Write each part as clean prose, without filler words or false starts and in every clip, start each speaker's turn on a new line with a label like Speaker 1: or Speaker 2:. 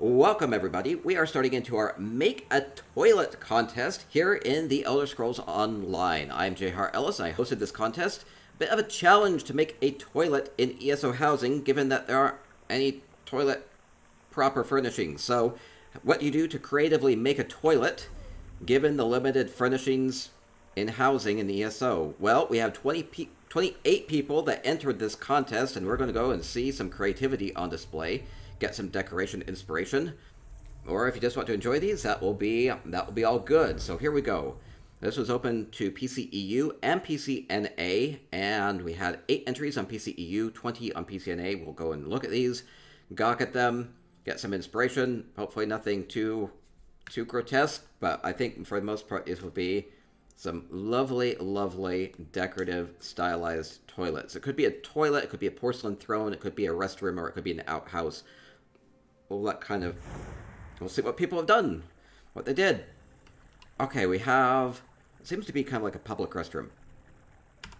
Speaker 1: Welcome everybody. We are starting into our Make a Toilet contest here in the Elder Scrolls Online. I'm JHartEllis and I hosted this contest. Bit of a challenge to make a toilet in ESO housing given that there aren't any toilet proper furnishings. So what you do to creatively make a toilet given the limited furnishings in housing in the ESO. Well, we have 28 people that entered this contest and we're going to go and see some creativity on display. Get some decoration inspiration, or if you just want to enjoy these, that will be all good. So here we go. This was open to PCEU and PCNA, and we had 8 entries on PCEU, 20 on PCNA. We'll go and look at these, gawk at them, get some inspiration. Hopefully nothing too grotesque, but I think for the most part this will be some lovely, lovely decorative stylized toilets. It could be a toilet, it could be a porcelain throne, it could be a restroom, or it could be an outhouse. We'll see what people have done, what they did. Okay, we have, it seems to be kind of like a public restroom.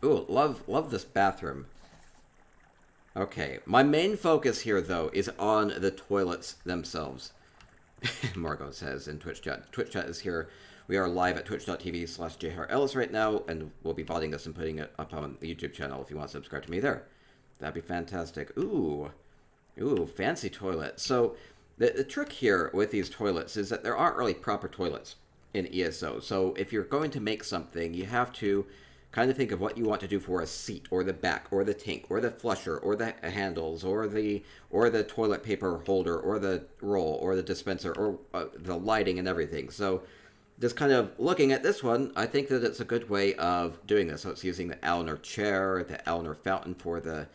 Speaker 1: Ooh, love this bathroom. Okay, my main focus here, though, is on the toilets themselves. Margot says in Twitch chat. Twitch chat is here. We are live at twitch.tv/JHartEllis right now, and we'll be voting this and putting it up on the YouTube channel if you want to subscribe to me there. That'd be fantastic. Ooh, fancy toilet. So the trick here with these toilets is that there aren't really proper toilets in ESO. So if you're going to make something, you have to kind of think of what you want to do for a seat, or the back, or the tank, or the flusher, or the handles, or the toilet paper holder, or the roll, or the dispenser, or the lighting and everything. So just kind of looking at this one, I think that it's a good way of doing this. So it's using the Eleanor chair, the Eleanor fountain for the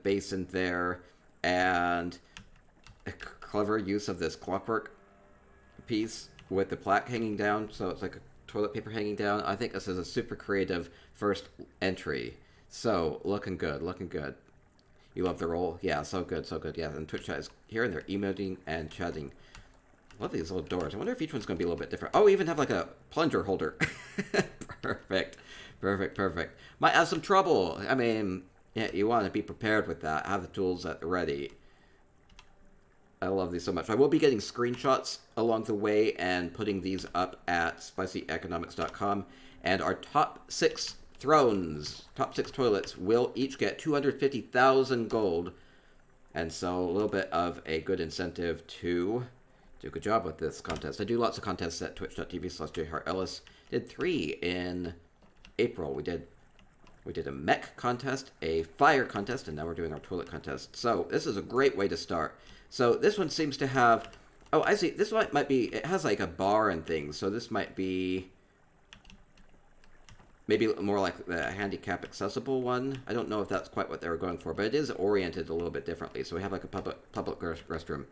Speaker 1: basin there, and a clever use of this clockwork piece with the plaque hanging down, so it's like a toilet paper hanging down. I think this is a super creative first entry. So, looking good, looking good. You love the roll? Yeah, so good, so good. Yeah, and Twitch chat is here, and they're emoting and chatting. Love these little doors. I wonder if each one's going to be a little bit different. Oh, we even have like a plunger holder. Perfect. Perfect, perfect. Might have some trouble. I mean, yeah, you want to be prepared with that. Have the tools at the ready. I love these so much. I will be getting screenshots along the way and putting these up at spicyeconomics.com. And our top 6 thrones, top 6 toilets, will each get 250,000 gold. And so a little bit of a good incentive to do a good job with this contest. I do lots of contests at twitch.tv/JHartEllis. Did 3 in April. We did a mech contest, a fire contest, and now we're doing our toilet contest. So this is a great way to start. So this one seems to have, oh, I see, this one might be, it has like a bar and things, so this might be maybe more like the handicap accessible one. I don't know if that's quite what they were going for, but it is oriented a little bit differently. So we have like a public restroom.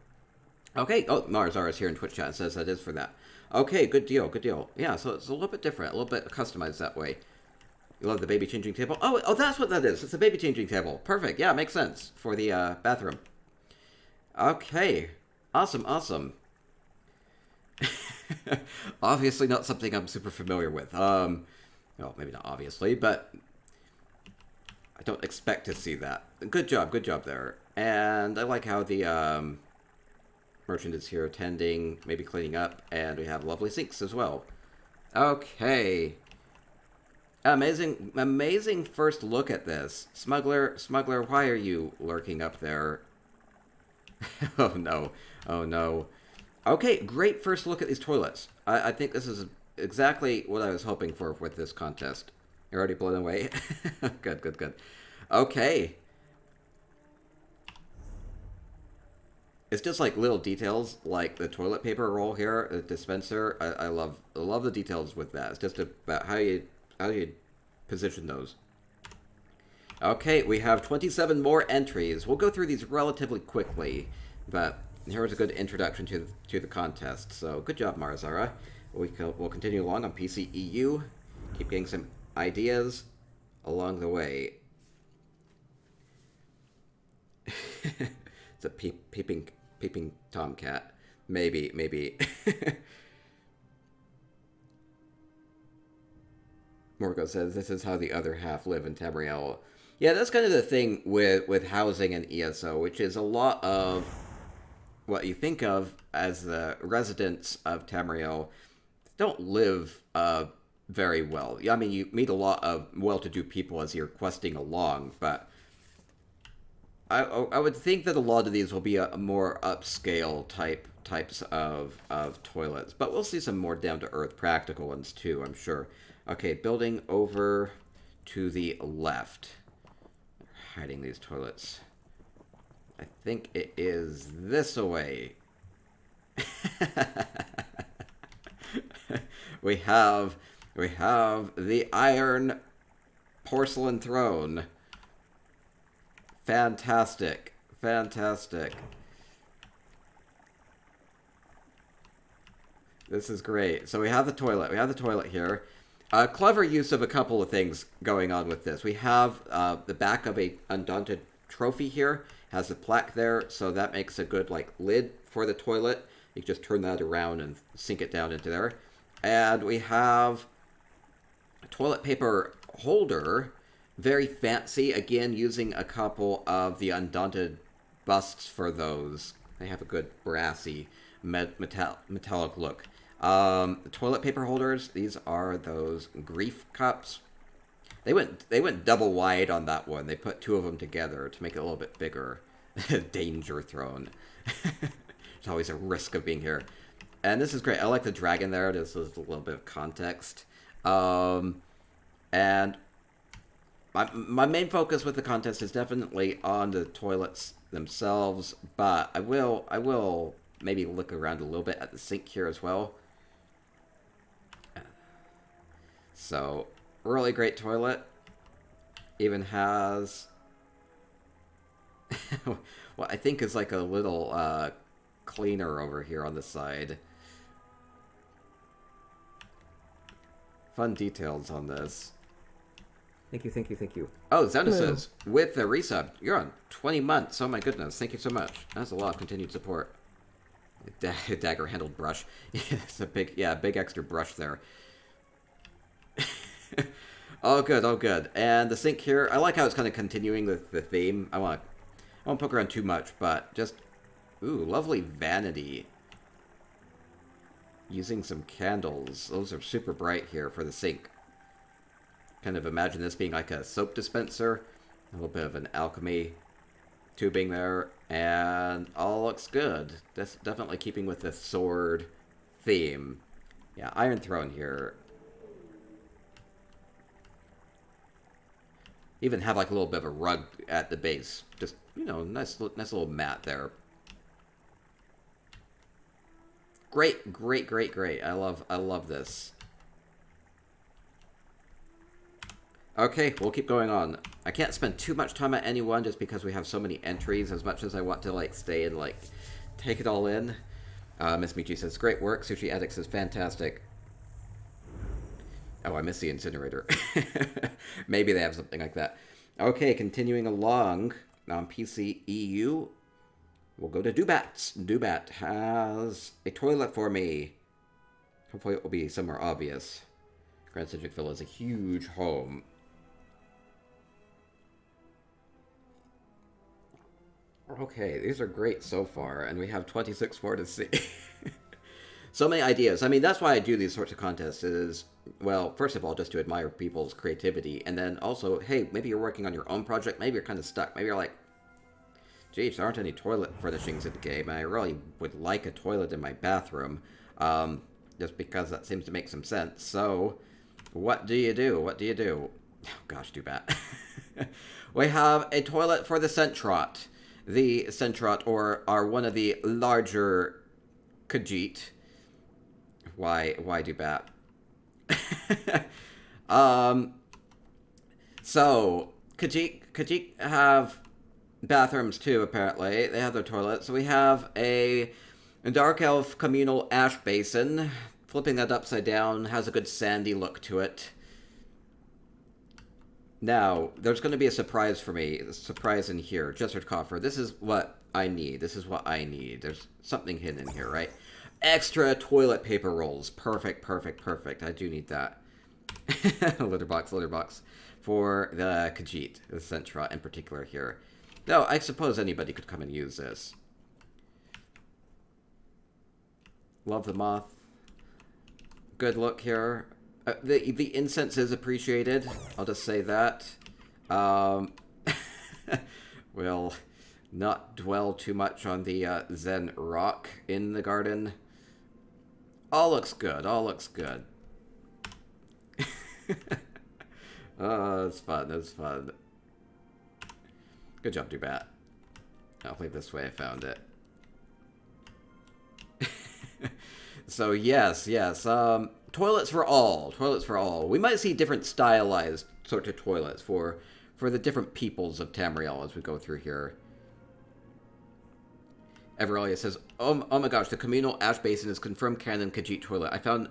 Speaker 1: Okay, oh, Marzara is here in Twitch chat and says that is for that. Okay, good deal, good deal. Yeah, so it's a little bit different, a little bit customized that way. You love the baby changing table? Oh, that's what that is. It's a baby changing table. Perfect. Yeah, makes sense for the bathroom. Okay. Awesome, awesome. Obviously not something I'm super familiar with. Well, maybe not obviously, but I don't expect to see that. Good job there. And I like how the merchant is here attending, maybe cleaning up, and we have lovely sinks as well. Okay. Amazing first look at this. Smuggler, why are you lurking up there? Oh no. Okay, great first look at these toilets. I think this is exactly what I was hoping for with this contest. You're already blown away? Good. Okay. It's just like little details, like the toilet paper roll here, the dispenser. I love the details with that. It's just about how you position those. Okay, we have 27 more entries. We'll go through these relatively quickly, but here's a good introduction to the contest. So good job, Marzara. We'll continue along on PCEU. Keep getting some ideas along the way. It's a peeping tomcat. Maybe. Morgo says, this is how the other half live in Tamriel. Yeah, that's kind of the thing with housing and ESO, which is a lot of what you think of as the residents of Tamriel don't live very well. I mean, you meet a lot of well-to-do people as you're questing along, but I would think that a lot of these will be a more upscale types of toilets, but we'll see some more down-to-earth practical ones too, I'm sure. Okay, building over to the left. Hiding these toilets. I think it is this way. we have the iron porcelain throne. Fantastic. Fantastic. This is great. So we have the toilet. We have the toilet here. Clever use of a couple of things going on with this. We have the back of a Undaunted trophy here. Has a plaque there, so that makes a good like lid for the toilet. You can just turn that around and sink it down into there. And we have a toilet paper holder. Very fancy. Again, using a couple of the Undaunted busts for those. They have a good brassy metallic look. The toilet paper holders, these are those grief cups. They went double wide on that one. They put two of them together to make it a little bit bigger. Danger throne. There's always a risk of being here. And this is great. I like the dragon there. This is a little bit of context. And my main focus with the contest is definitely on the toilets themselves, but I will maybe look around a little bit at the sink here as well. So, really great toilet. Even has what I think is like a little cleaner over here on the side. Fun details on this. Thank you, thank you, thank you. Oh, Zena says, with the resub, you're on 20 months. Oh my goodness, thank you so much. That's a lot of continued support. Dagger-handled brush. It's a big extra brush there. Oh good, oh good. And the sink here, I like how it's kind of continuing the theme. I won't poke around too much, but just, ooh, lovely vanity. Using some candles. Those are super bright here for the sink. Kind of imagine this being like a soap dispenser. A little bit of an alchemy tubing there. And all looks good. That's definitely keeping with the sword theme. Yeah, Iron Throne here. Even have like a little bit of a rug at the base. Just, you know, nice little mat there. Great, great, great, great. I love this. Okay, we'll keep going on. I can't spend too much time at any one just because we have so many entries as much as I want to like stay and like take it all in. Miss Michi says, great work. Sushi Addicts is fantastic. Oh, I missed the incinerator. Maybe they have something like that. Okay, continuing along on PC EU, we'll go to Dubat's. Dubat has a toilet for me. Hopefully it will be somewhere obvious. Grand Citric Villa is a huge home. Okay, these are great so far, and we have 26 more to see. So many ideas. I mean, that's why I do these sorts of contests is, well, first of all, just to admire people's creativity, and then also, hey, maybe you're working on your own project, maybe you're kind of stuck, maybe you're like, geez, there aren't any toilet furnishings in the game, and I really would like a toilet in my bathroom, just because that seems to make some sense. So, what do you do? What do you do? Oh, gosh, too bad. We have a toilet for the Centrot. The Centrot are one of the larger Khajiit. Why do bat? So Khajiit have bathrooms too, apparently. They have their toilets. So we have a Dark Elf Communal ash basin. Flipping that upside down has a good sandy look to it. Now, there's going to be a surprise for me. A surprise in here. Jester Coffer. This is what I need. This is what I need. There's something hidden in here, right? Extra toilet paper rolls. Perfect, perfect, perfect. I do need that. Litter box. For the Khajiit, the Centra in particular here. Though, I suppose anybody could come and use this. Love the moth. Good look here. The incense is appreciated. I'll just say that. We'll not dwell too much on the Zen rock in the garden. All looks good. All looks good. Oh, it's fun. It's fun. Good job, Dubat. I'll leave this way. I found it. So yes. Toilets for all. Toilets for all. We might see different stylized sorts of toilets for the different peoples of Tamriel as we go through here. EverEllis says, oh my gosh, the communal ash basin is confirmed canon Khajiit toilet. I found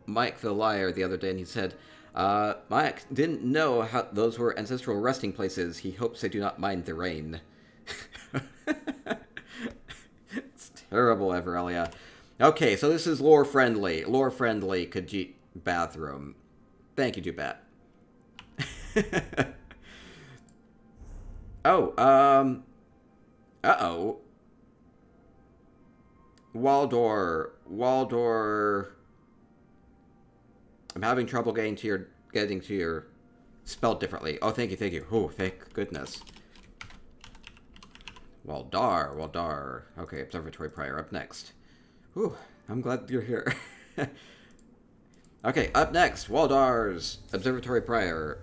Speaker 1: Mike the Liar the other day, and he said, Mike didn't know how those were ancestral resting places. He hopes they do not mind the rain. It's terrible, EverEllis. Okay, so this is lore-friendly Khajiit bathroom. Thank you, Dubat. Oh, uh-oh. Waldor. I'm having trouble getting to your spelled differently. Oh, thank you. Oh, thank goodness. Waldar. Okay, Observatory Prior up next. Whew, I'm glad you're here. Okay, up next, Waldar's Observatory Prior.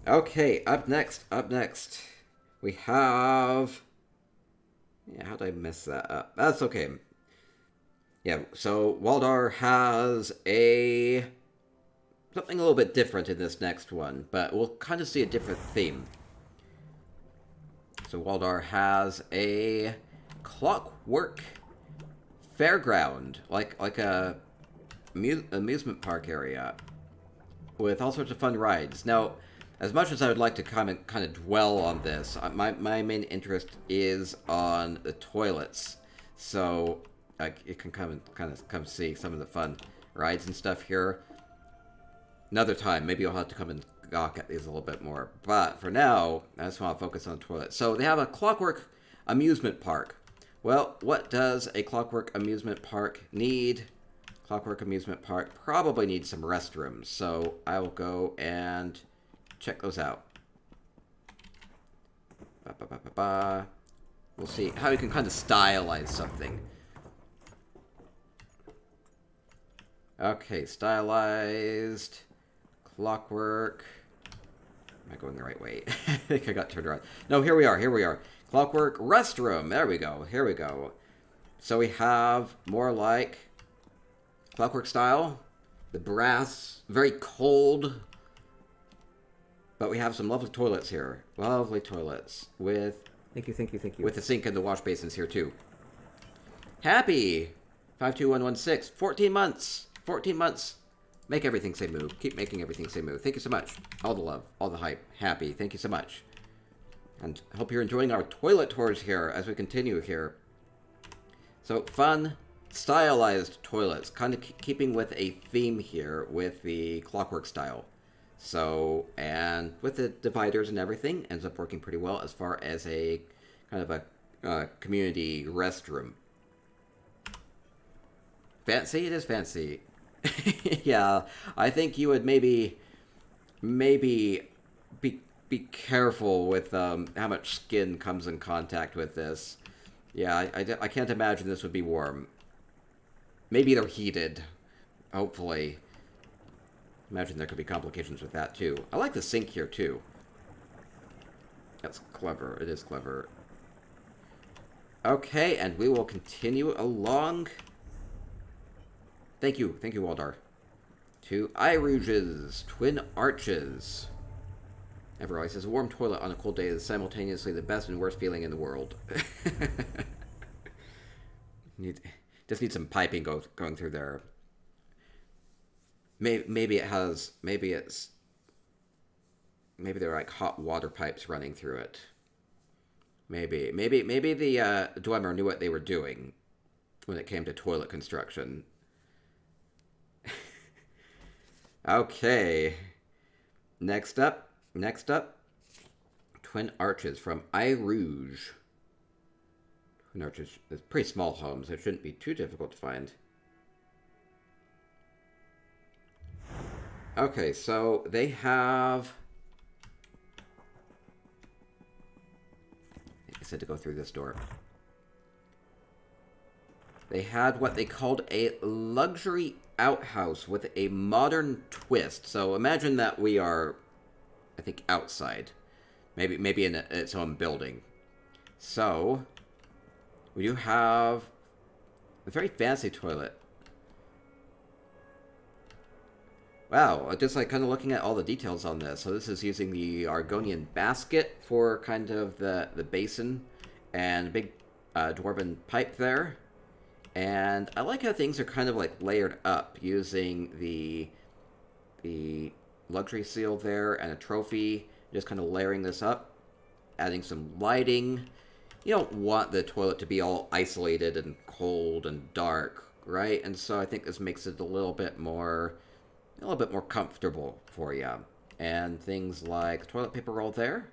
Speaker 1: Okay, up next, we have... Yeah, how did I mess that up? That's okay. Yeah, so Waldar has something a little bit different in this next one, but we'll kind of see a different theme. So Waldar has a clockwork fairground, like a amusement park area, with all sorts of fun rides. Now, as much as I would like to kind of dwell on this, my main interest is on the toilets. So you can come see some of the fun rides and stuff here. Another time, maybe I'll have to come and gawk at these a little bit more. But for now, I just want to focus on the toilet. So they have a Clockwork amusement park. Well, what does a Clockwork amusement park need? Clockwork amusement park probably needs some restrooms. So I will go and check those out. We'll see how you can kind of stylize something. Okay, stylized clockwork. Am I going the right way? I think I got turned around. No, here we are. Clockwork restroom. There we go. Here we go. So we have more like clockwork style. The brass, very cold. But we have some lovely toilets here. Lovely toilets with... Thank you. With the sink and the wash basins here too. Happy 52116. 14 months. 14 months. Make everything say moo. Keep making everything say moo. Thank you so much. All the love. All the hype. Happy. Thank you so much. And I hope you're enjoying our toilet tours here as we continue here. So, fun, stylized toilets. Kind of keeping with a theme here with the clockwork style. So, and with the dividers and everything, ends up working pretty well as far as a kind of a community restroom. Fancy? It is fancy. Yeah, I think you would maybe be careful with how much skin comes in contact with this. Yeah, I can't imagine this would be warm. Maybe they're heated, hopefully. Imagine there could be complications with that, too. I like the sink here, too. That's clever. It is clever. Okay, and we will continue along. Thank you, Waldar. To Eye Rouges, Twin Arches. EverEllis says, a warm toilet on a cold day is simultaneously the best and worst feeling in the world. Just need some piping going through there. Maybe they're like hot water pipes running through it. Maybe the Dwemer knew what they were doing when it came to toilet construction. Okay. Next up, Twin Arches from I Rouge. Twin Arches is pretty small homes. So it shouldn't be too difficult to find. Okay, so they have... I said to go through this door. They had what they called a luxury outhouse with a modern twist. So imagine that we are, I think, outside. Maybe in its own building. So, we do have a very fancy toilet. Wow, just like kind of looking at all the details on this. So this is using the Argonian basket for kind of the basin and a big dwarven pipe there. And I like how things are kind of like layered up using the luxury seal there and a trophy. Just kind of layering this up, adding some lighting. You don't want the toilet to be all isolated and cold and dark, right? And so I think this makes it a little bit more comfortable for you. And things like toilet paper roll there.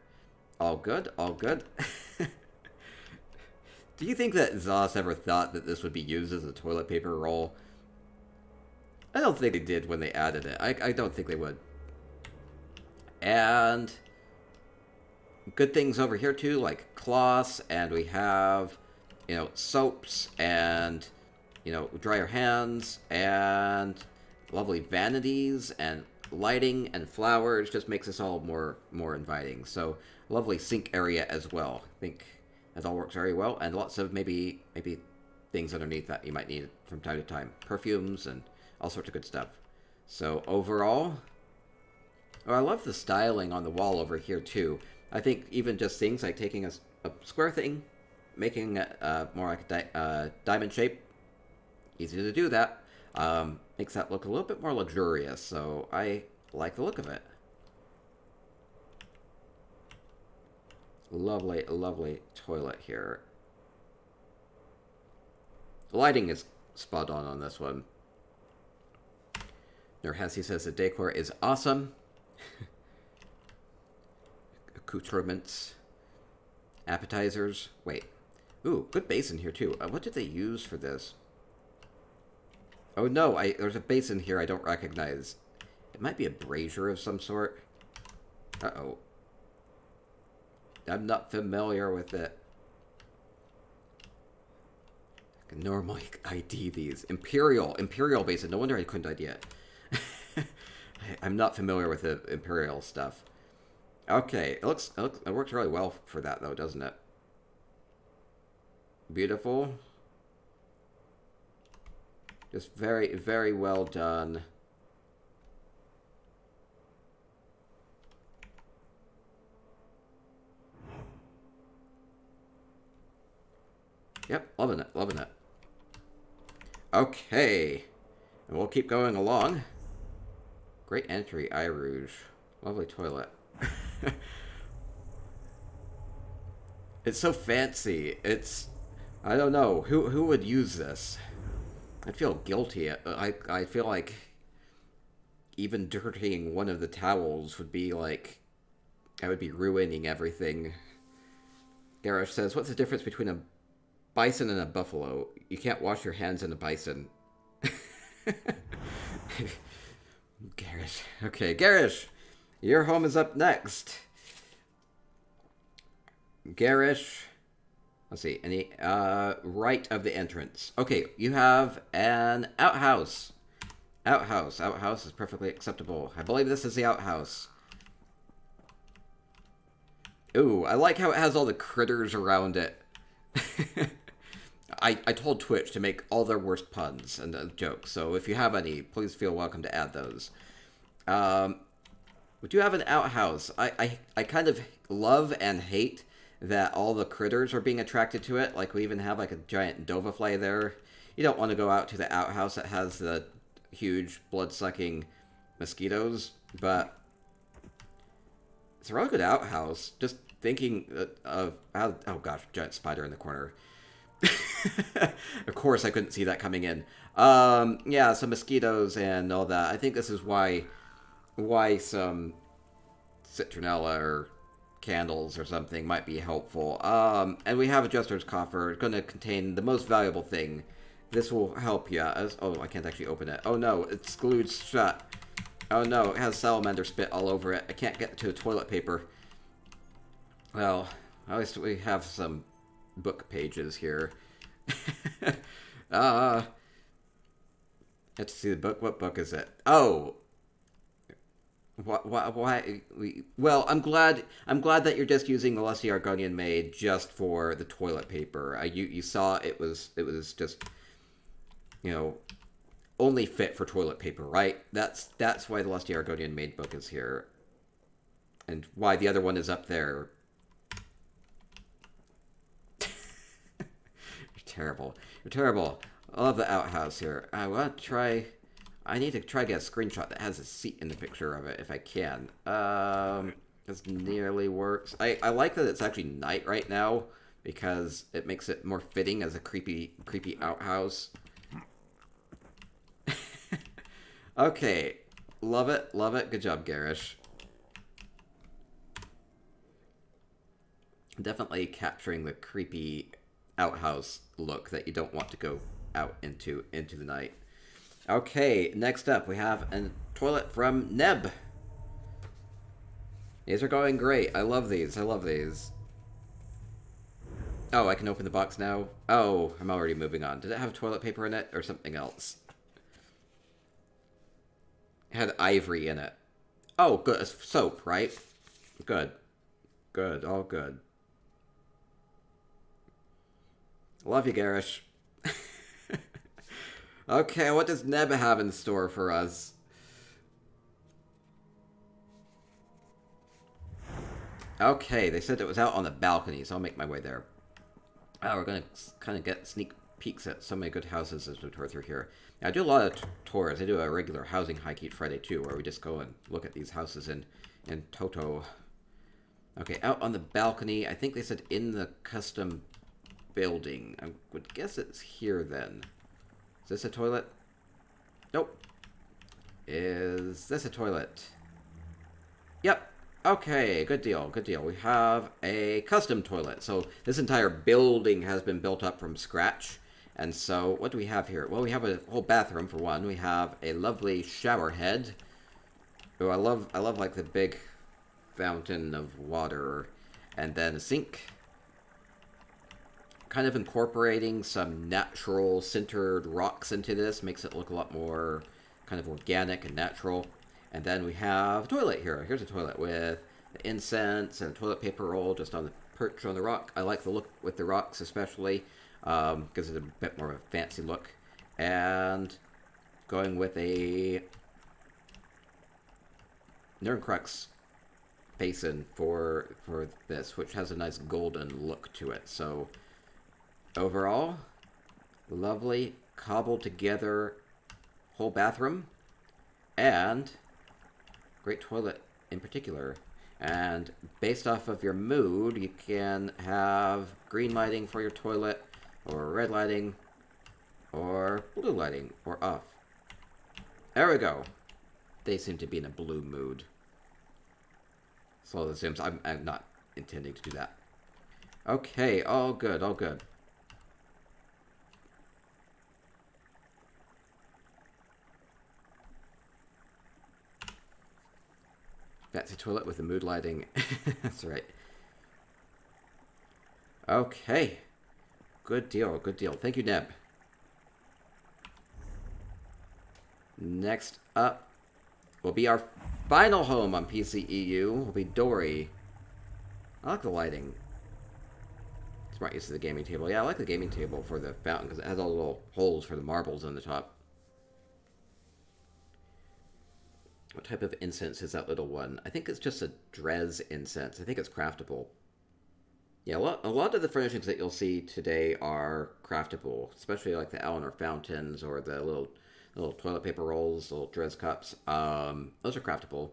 Speaker 1: All good, all good. Do you think that Zos ever thought that this would be used as a toilet paper roll? I don't think they did when they added it. I don't think they would. And good things over here too, like cloths, and we have, soaps, and, dry your hands, and lovely vanities, and lighting, and flowers. Just makes this all more inviting. So, lovely sink area as well. I think that all works very well, and lots of maybe things underneath that you might need from time to time. Perfumes and all sorts of good stuff. So overall, I love the styling on the wall over here too. I think even just things like taking a square thing, making it more like a diamond shape, easy to do that, makes that look a little bit more luxurious, so I like the look of it. Lovely, lovely toilet here. The lighting is spot on this one. Nerhasi says the decor is awesome. Accoutrements. Appetizers. Wait. Ooh, good basin here too. What did they use for this? Oh no, there's a basin here I don't recognize. It might be a brazier of some sort. Uh-oh. I'm not familiar with it. I can normally ID these. Imperial Basin. No wonder I couldn't ID it. I'm not familiar with the Imperial stuff. Okay, it works really well for that though, doesn't it? Beautiful. Just very, very well done. Yep, loving it, loving it. Okay, and we'll keep going along. Great entry, I Rouge. Lovely toilet. It's so fancy. I don't know, who would use this? I'd feel guilty. I feel like even dirtying one of the towels would be like, I would be ruining everything. Garish says, what's the difference between a bison and a buffalo? You can't wash your hands in a bison. Garish. Okay, Garish, your home is up next. Garish, let's see, any, right of the entrance. Okay, you have an outhouse. Outhouse is perfectly acceptable. I believe this is the outhouse. Ooh, I like how it has all the critters around it. I told Twitch to make all their worst puns and jokes, so if you have any, please feel welcome to add those. We do have an outhouse. I kind of love and hate that all the critters are being attracted to it. Like, we even have like a giant dovafly there. You don't want to go out to the outhouse that has the huge blood-sucking mosquitoes, but it's a really good outhouse. Just thinking of how... Oh gosh, giant spider in the corner. Of course I couldn't see that coming in. Yeah, some mosquitoes and all that. I think this is why some citronella or candles or something might be helpful. And we have a Jester's Coffer. It's going to contain the most valuable thing. This will help you. Oh, I can't actually open it. Oh no, it's glued shut. Oh no, it has salamander spit all over it. I can't get to the toilet paper. Well, at least we have some book pages here. Let's see the book. What book is it? Oh, why? Well, I'm glad that you're just using the Lusty Argonian Maid just for the toilet paper. You saw it was just, you know, only fit for toilet paper, right? That's why the Lusty Argonian Maid book is here, and why the other one is up there. You're terrible. You're terrible. I love the outhouse here. I want to try. I need to try to get a screenshot that has a seat in the picture of it if I can. This nearly works. I like that it's actually night right now because it makes it more fitting as a creepy outhouse. Okay. Love it. Love it. Good job, Garish. Definitely capturing the creepy outhouse look that you don't want to go out into the night. Okay, next up we have a toilet from Neb. These are going great. I love these. I love these. Oh, I can open the box now? Oh, I'm already moving on. Did it have toilet paper in it or something else? It had ivory in it. Oh, good. It's soap, right? Good. Good. All good. Love you, Garish. Okay, what does Neb have in store for us? Okay, they said it was out on the balcony, so I'll make my way there. Oh, we're going to kind of get sneak peeks at so many good houses as we tour through here. Now, I do a lot of tours. I do a regular housing hike each Friday, too, where we just go and look at these houses in toto. Okay, out on the balcony. I think they said in the custom building. I would guess it's here, then. Is this a toilet? Nope. Is this a toilet? Yep. Okay, good deal, good deal. We have a custom toilet. So this entire building has been built up from scratch. And so what do we have here? Well, we have a whole bathroom for one. We have a lovely shower head. Oh, I love like the big fountain of water. And then a sink. Kind of incorporating some natural centered rocks into this makes it look a lot more kind of organic and natural. And then we have a toilet here. Here's a toilet with the incense and toilet paper roll just on the perch on the rock. I like the look with the rocks especially. Gives it a bit more of a fancy look. And going with a Nirncrux basin for this, which has a nice golden look to it. So overall, lovely, cobbled together whole bathroom, and great toilet in particular. And based off of your mood, you can have green lighting for your toilet, or red lighting, or blue lighting, or off. There we go. They seem to be in a blue mood. So it seems I'm not intending to do that. Okay, all good, all good. That's a toilet with the mood lighting. That's right. Okay. Good deal, good deal. Thank you, Neb. Next up will be our final home on PCEU. Will be Dory. I like the lighting. Smart use of the gaming table. Yeah, I like the gaming table for the fountain because it has all the little holes for the marbles on the top. What type of incense is that little one? I think it's just a Drez incense. I think it's craftable. Yeah, a lot of the furnishings that you'll see today are craftable, especially like the Eleanor fountains or the little toilet paper rolls, little Drez cups. Those are craftable.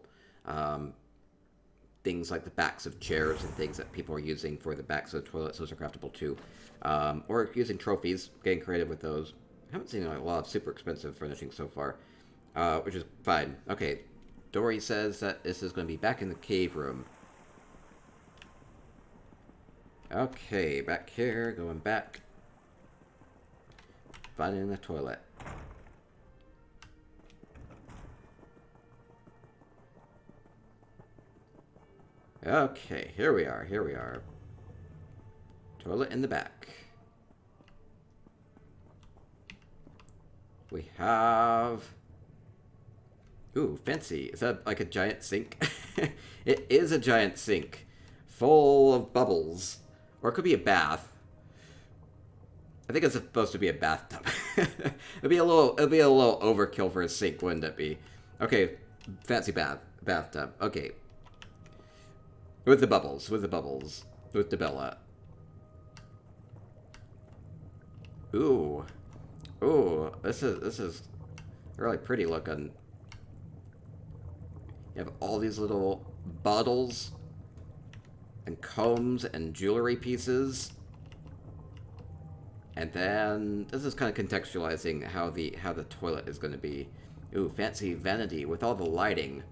Speaker 1: Things like the backs of chairs and things that people are using for the backs of the toilets, those are craftable too. Or using trophies, getting creative with those. I haven't seen a lot of super expensive furnishings so far, which is fine. Okay, Dory says that this is going to be back in the cave room. Okay, back here, going back. Finding the toilet. Okay, here we are, here we are. Toilet in the back. We have... Ooh, fancy. Is that like a giant sink? It is a giant sink. Full of bubbles. Or it could be a bath. I think it's supposed to be a bathtub. It'd be a little overkill for a sink, wouldn't it be? Okay, fancy bathtub. Okay. With the bubbles, with the Bella. Ooh. Ooh, this is really pretty looking. You have all these little bottles and combs and jewelry pieces. And then this is kind of contextualizing how the toilet is going to be. Ooh, fancy vanity with all the lighting.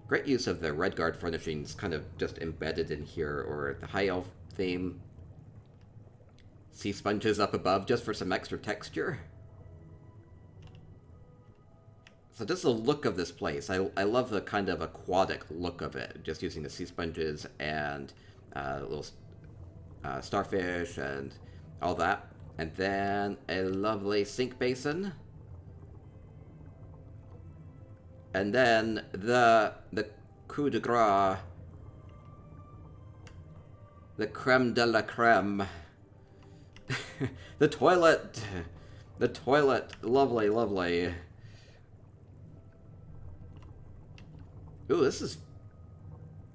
Speaker 1: Great use of the Redguard furnishings kind of just embedded in here, or the high elf theme. Sea sponges up above just for some extra texture. So just the look of this place. I love the kind of aquatic look of it, just using the sea sponges and little starfish and all that. And then a lovely sink basin. And then the coup de grace, the creme de la creme. The toilet. The toilet. Lovely, lovely. Ooh, this is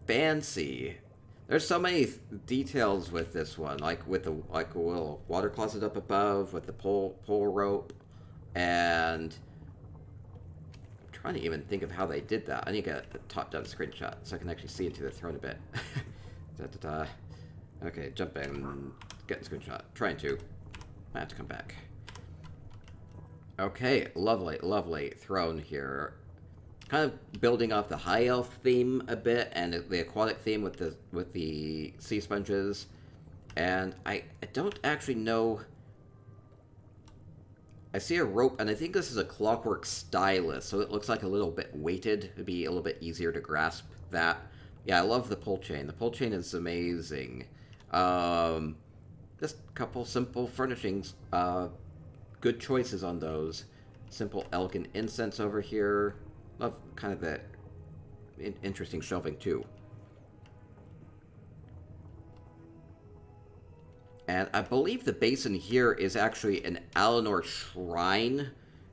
Speaker 1: fancy. There's so many details with this one, like with the a little water closet up above, with the pole rope, and I'm trying to even think of how they did that. I need to get a top-down screenshot so I can actually see into the throne a bit. Okay, jump in, get a screenshot. Trying to. I have to come back. Okay, lovely, lovely throne here. Kind of building off the high elf theme a bit, and the aquatic theme with the sea sponges. And I don't actually know. I see a rope, and I think this is a Clockwork stylus, so it looks like a little bit weighted. It'd be a little bit easier to grasp that. Yeah, I love the pull chain. The pull chain is amazing. Just a couple simple furnishings. Good choices on those. Simple, elegant incense over here. Love kind of that interesting shelving, too. And I believe the basin here is actually an Alinor shrine.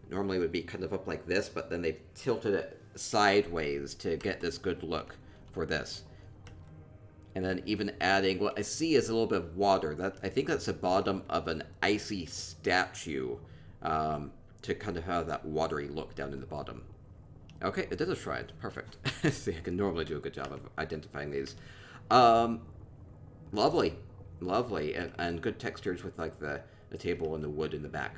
Speaker 1: Normally it would be kind of up like this, but then they tilted it sideways to get this good look for this. And then even adding, what I see is a little bit of water. I think that's the bottom of an icy statue, to kind of have that watery look down in the bottom. Okay, it is a shrine. Perfect. See, I can normally do a good job of identifying these. Lovely. Lovely. And good textures with, like, the table and the wood in the back.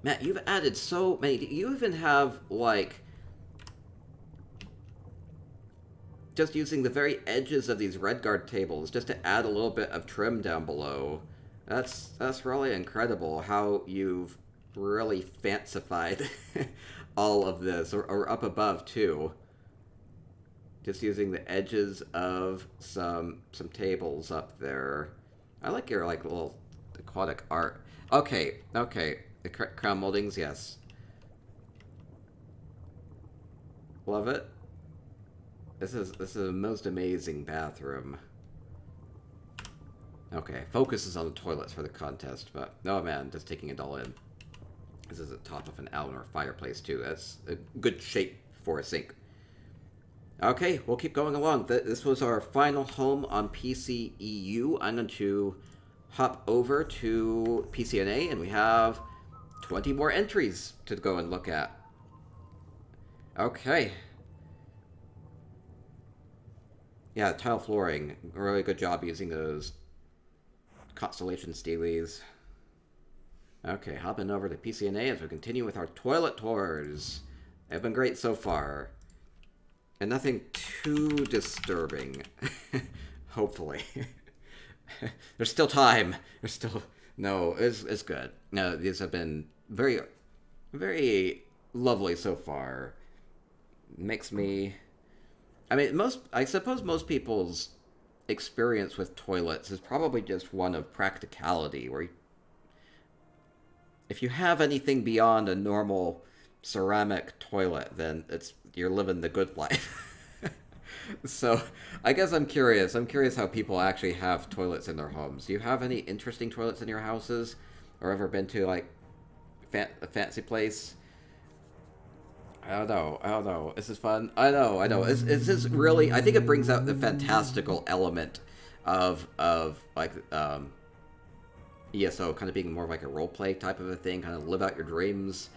Speaker 1: Matt, you've added so many. You even have, like, just using the very edges of these Redguard tables just to add a little bit of trim down below. That's really incredible how you've really fancified all of this, or up above too. Just using the edges of some tables up there. I like your like little aquatic art. Okay, the crown moldings, yes. Love it. This is the most amazing bathroom. Okay, focuses on the toilets for the contest, but oh man, just taking it all in. This is the top of an Alinor fireplace, too. That's a good shape for a sink. Okay, we'll keep going along. This was our final home on PC EU. I'm going to hop over to PCNA, and we have 20 more entries to go and look at. Okay. Yeah, tile flooring. Really good job using those Constellation Steelies. Okay, hopping over to PCNA as we continue with our toilet tours. They've been great so far. And nothing too disturbing. Hopefully. There's still time. There's still... No, it's good. No, these have been very, very lovely so far. Makes me... I mean, I suppose most people's experience with toilets is probably just one of practicality, where if you have anything beyond a normal ceramic toilet, then you're living the good life. So, I guess I'm curious. I'm curious how people actually have toilets in their homes. Do you have any interesting toilets in your houses? Or ever been to, like, a fancy place? I don't know. This is fun. I know. This is really... I think it brings out the fantastical element of like, ESO kind of being more of like a roleplay type of a thing. Kind of live out your dreams.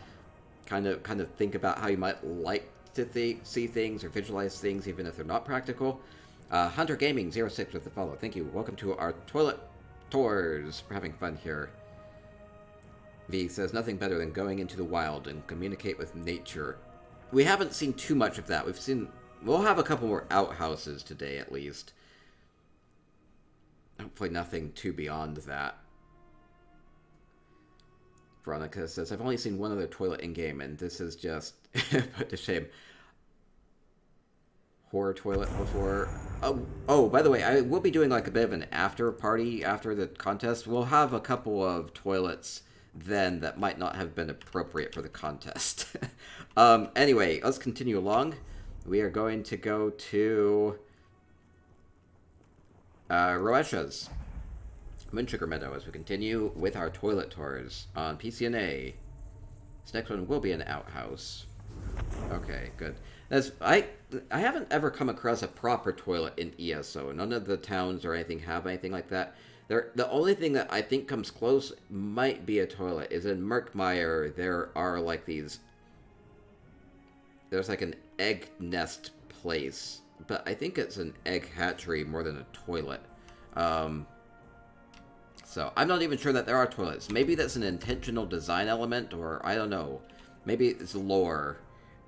Speaker 1: Kind of think about how you might like to see things or visualize things, even if they're not practical. Hunter Gaming 06 with the follow. Thank you. Welcome to our toilet tours. We're having fun here. V says, nothing better than going into the wild and communicate with nature. We haven't seen too much of that. We'll have a couple more outhouses today, at least. Hopefully nothing too beyond that. Veronica says, I've only seen one other toilet in-game, and this is just put to shame. Horror toilet before. Oh, by the way, I will be doing like a bit of an after party after the contest. We'll have a couple of toilets then that might not have been appropriate for the contest. Anyway, let's continue along. We are going to go to Roesha's Moonsugar Meadow as we continue with our toilet tours on PCNA. This next one will be an outhouse. Okay, good. I haven't ever come across a proper toilet in ESO. None of the towns or anything have anything like that. The only thing that I think comes close might be a toilet is in Merkmeyer. There are like these... There's like an egg nest place, but I think it's an egg hatchery more than a toilet. So I'm not even sure that there are toilets. Maybe that's an intentional design element, or I don't know. Maybe it's lore.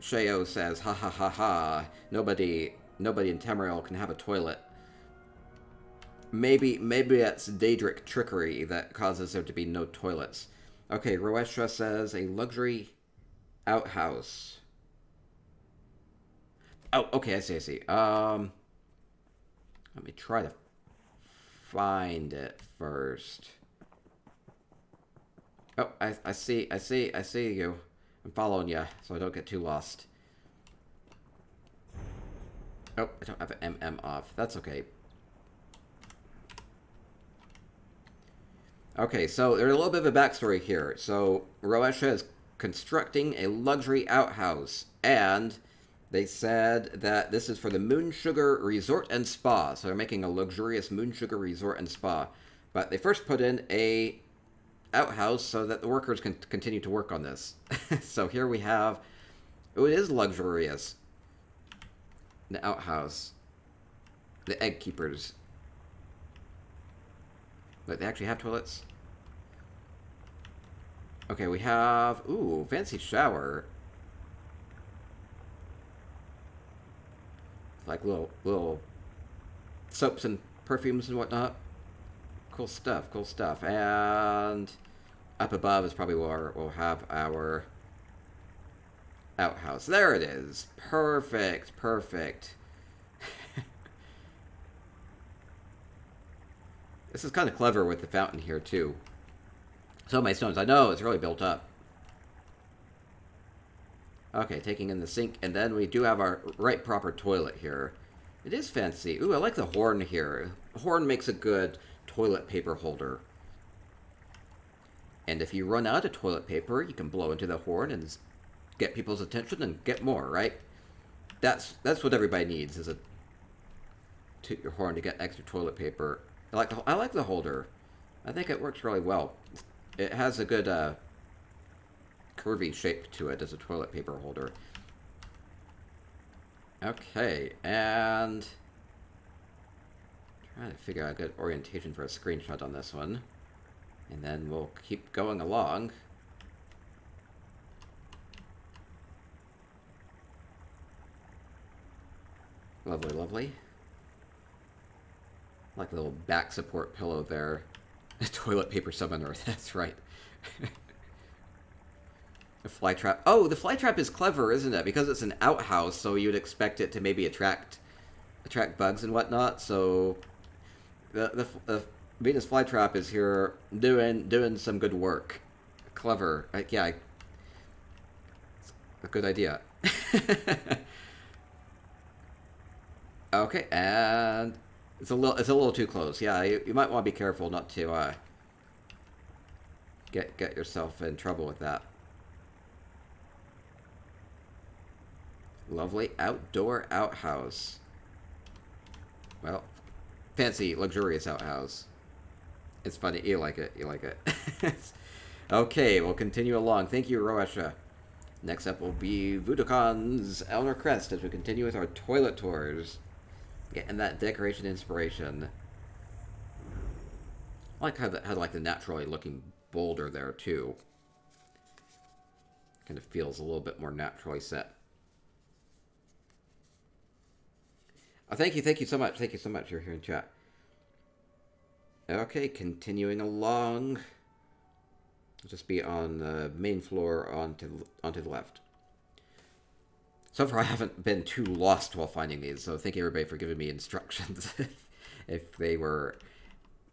Speaker 1: Sheo says, ha ha ha ha, nobody in Tamriel can have a toilet. Maybe that's Daedric trickery that causes there to be no toilets. Okay, Roesha says a luxury outhouse. Oh, okay, I see. Let me try to find it first. Oh, I see you. I'm following you, so I don't get too lost. Oh, I don't have an MM off. That's okay. Okay, so there's a little bit of a backstory here. So, Roesha is constructing a luxury outhouse, and they said that this is for the Moonsugar Resort and Spa. So they're making a luxurious Moonsugar Resort and Spa. But they first put in a outhouse so that the workers can continue to work on this. So here we have... Oh, it is luxurious. The outhouse. The egg keepers. But they actually have toilets? Okay, we have... Ooh, fancy shower. Like little soaps and perfumes and whatnot. Cool stuff. And up above is probably where we'll have our outhouse. There it is. Perfect. This is kind of clever with the fountain here, too. So many stones. I know, it's really built up. Okay, taking in the sink, and then we do have our right proper toilet here. It is fancy. Ooh, I like the horn here. The horn makes a good toilet paper holder. And if you run out of toilet paper, you can blow into the horn and get people's attention and get more, right? That's what everybody needs, is a toot your horn to get extra toilet paper. I like the holder. I think it works really well. It has a good curvy shape to it as a toilet paper holder. Okay, and trying to figure out a good orientation for a screenshot on this one. And then we'll keep going along. Lovely. Like a little back support pillow there. A toilet paper summoner, that's right. A Flytrap. Oh, the Flytrap is clever, isn't it? Because it's an outhouse, so you'd expect it to maybe attract bugs and whatnot. So the Venus Flytrap is here doing some good work. Clever. Yeah, a good idea. Okay, and it's a little too close. Yeah, you might want to be careful not to get yourself in trouble with that. Lovely outdoor outhouse. Well, fancy, luxurious outhouse. It's funny. You like it. You like it. Okay, we'll continue along. Thank you, Roesha. Next up will be Vudokon's Elmer Crest as we continue with our toilet tours. Getting that decoration inspiration. I like how that had like the naturally looking boulder there too. Kind of feels a little bit more naturally set. Oh, thank you so much. Thank you so much. You're here in chat. Okay, continuing along. Just be on the main floor onto the left. So far, I haven't been too lost while finding these, so thank you everybody for giving me instructions if they were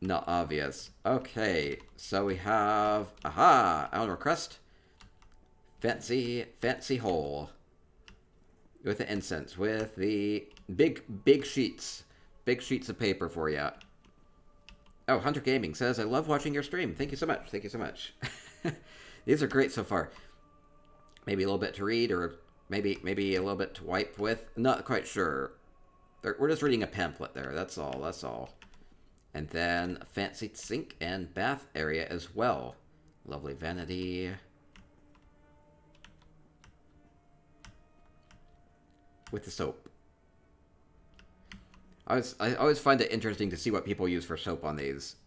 Speaker 1: not obvious. Okay, so we have, Eleanor Crest. Fancy hole. With the incense, with the big sheets of paper for you. Oh, Hunter Gaming says, I love watching your stream. Thank you so much. Thank you so much. These are great so far. Maybe a little bit to read, or maybe a little bit to wipe with. Not quite sure. We're just reading a pamphlet there. That's all. And then a fancy sink and bath area as well. Lovely vanity. With the soap. I always find it interesting to see what people use for soap on these.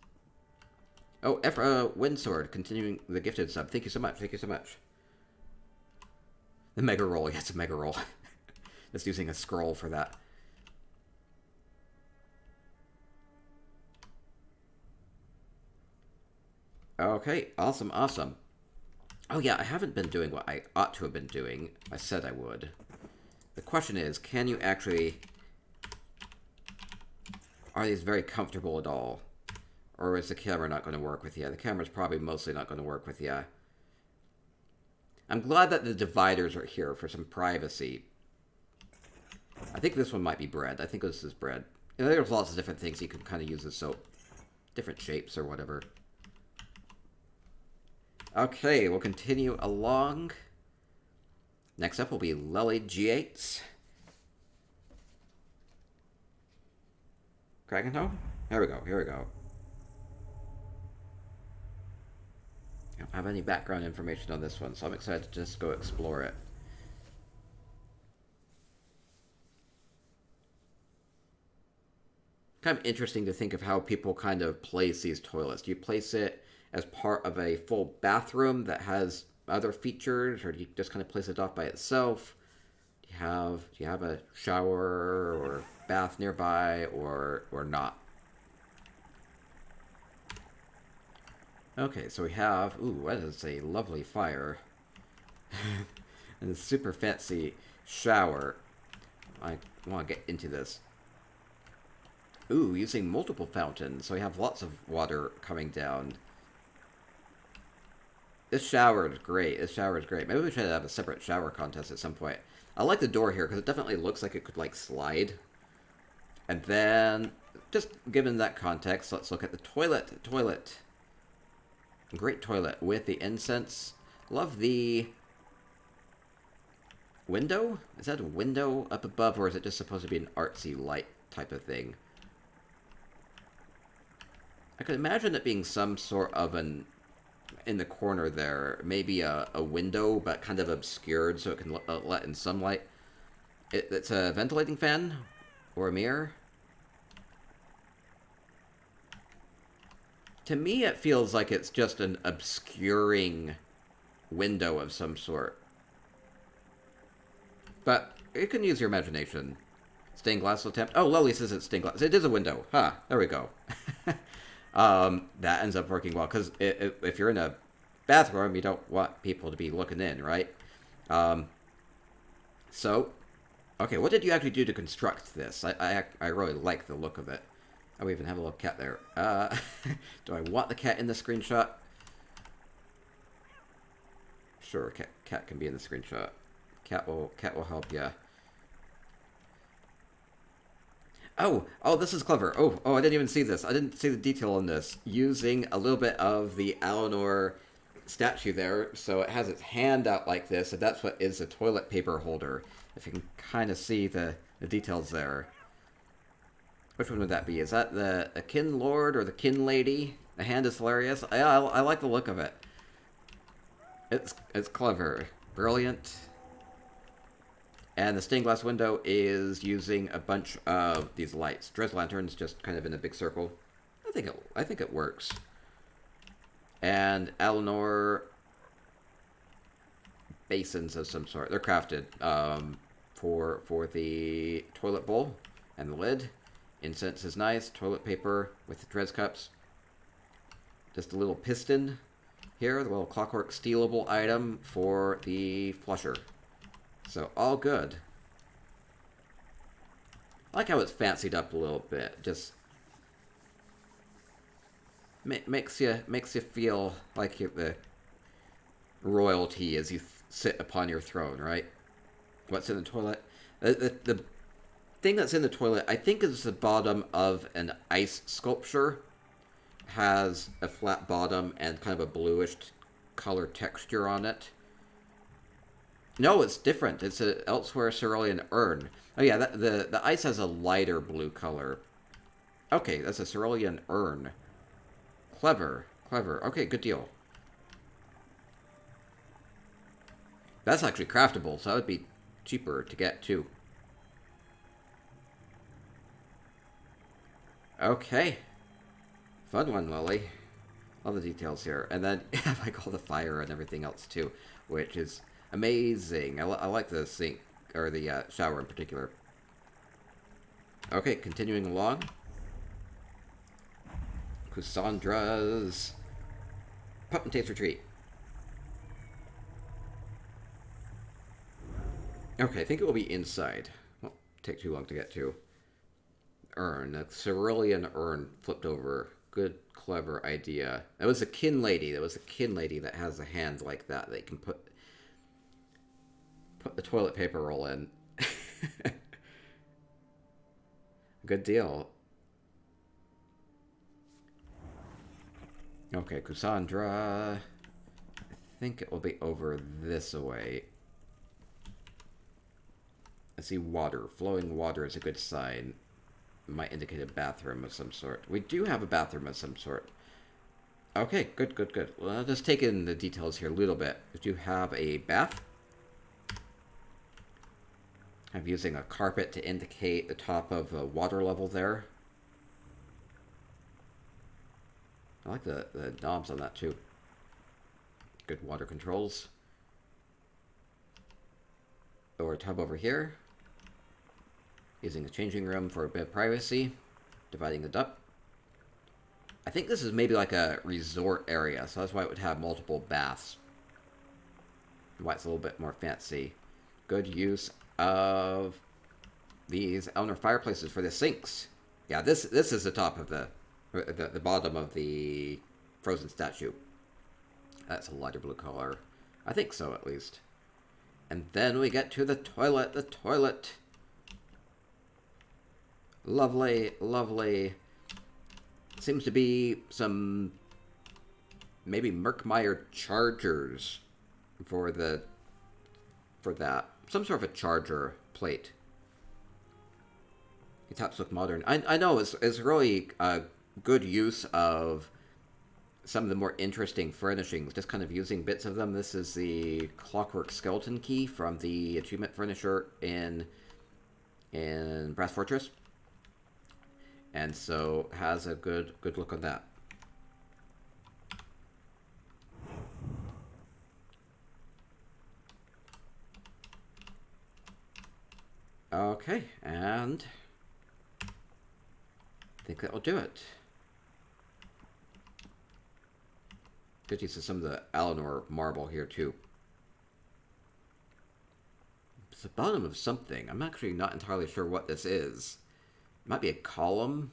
Speaker 1: Oh, Windsword, continuing the gifted sub. Thank you so much. Thank you so much. The Mega Roll. Yes, a Mega Roll. Just using a scroll for that. Okay, awesome. Oh yeah, I haven't been doing what I ought to have been doing. I said I would. The question is, can you actually... Are these very comfortable at all? Or is the camera not going to work with you? The camera's probably mostly not going to work with you. I'm glad that the dividers are here for some privacy. I think this one might be bread. I think this is bread. You know, there's lots of different things you can kind of use as soap. Different shapes or whatever. Okay, we'll continue along. Next up will be Lely G8. Krakenhoe? Here we go. I don't have any background information on this one, so I'm excited to just go explore it. Kind of interesting to think of how people kind of place these toilets. Do you place it as part of a full bathroom that has other features, or do you just kind of place it off by itself? Do you have a shower or bath nearby, or not? Okay, so we have, ooh, that is a lovely fire. And a super fancy shower. I want to get into this. Ooh, using multiple fountains, so we have lots of water coming down. This shower is great. Maybe we should have a separate shower contest at some point. I like the door here, because it definitely looks like it could, like, slide. And then, just given that context, let's look at the toilet. Great toilet with the incense. Love the window? Is that a window up above, or is it just supposed to be an artsy light type of thing? I could imagine it being some sort of an... in the corner there, maybe a window, but kind of obscured so it can let in some light. It's a ventilating fan? Or a mirror? To me, it feels like it's just an obscuring window of some sort. But you can use your imagination. Stained glass attempt. Oh, Lily says it's stained glass. It is a window. Huh. There we go. That ends up working well because if you're in a bathroom, you don't want people to be looking in, right? So, okay, what did you actually do to construct this? I really like the look of it. Oh, we even have a little cat there. Do I want the cat in the screenshot? Sure, cat can be in the screenshot. Cat will help you. Oh, this is clever. Oh, I didn't even see this. I didn't see the detail on this. Using a little bit of the Eleanor statue there, so it has its hand out like this, and that's what is a toilet paper holder. If you can kind of see the details there. Which one would that be? Is that the Kin Lord or the Kin Lady? The hand is hilarious. I like the look of it. It's clever. Brilliant. And the stained glass window is using a bunch of these lights. Dress lanterns just kind of in a big circle. I think it works. And Eleanor basins of some sort. They're crafted for the toilet bowl and the lid. Incense is nice. Toilet paper with the Dress cups. Just a little piston here. The little clockwork stealable item for the flusher. So, all good. I like how it's fancied up a little bit. Just makes you feel like you're the royalty as you sit upon your throne, right? What's in the toilet? The thing that's in the toilet, I think, is the bottom of an ice sculpture. Has a flat bottom and kind of a bluish color texture on it. No, it's different. It's a elsewhere cerulean urn. Oh yeah, the ice has a lighter blue color. Okay, that's a cerulean urn. Clever. Okay, good deal. That's actually craftable, so that would be cheaper to get too. Okay. Fun one, Lily. All the details here. And then I have like all the fire and everything else too, which is amazing. I like the sink, or the shower in particular. Okay, continuing along. Cassandra's Potentate's Retreat. Okay, I think it will be inside. Won't take too long to get to. Urn. A cerulean urn flipped over. Good, clever idea. That was a kin lady. That was a kin lady that has a hand like that. They can put the toilet paper roll in. Good deal. Okay, Cassandra. I think it will be over this way. I see water. Flowing water is a good sign. Might indicate a bathroom of some sort. We do have a bathroom of some sort. Okay, good. Well, I'll just take in the details here a little bit. We do have a bath. I'm using a carpet to indicate the top of the water level there. I like the knobs on that too. Good water controls. Or a tub over here. Using a changing room for a bit of privacy. Dividing it up. I think this is maybe like a resort area, so that's why it would have multiple baths. Why it's a little bit more fancy. Good use of these Eleanor fireplaces for the sinks. Yeah, this is the top of the bottom of the frozen statue. That's a lighter blue color. I think so, at least. And then we get to the toilet. The toilet. Lovely. Seems to be some maybe Merkmeyer chargers for that. Some sort of a charger plate. The tops look modern. I know it's really a good use of some of the more interesting furnishings, just kind of using bits of them. This is the Clockwork Skeleton Key from the achievement furnisher in Brass Fortress. And so has a good look on that. Okay, and I think that will do it. Good use of some of the Eleanor marble here, too. It's the bottom of something. I'm actually not entirely sure what this is. It might be a column.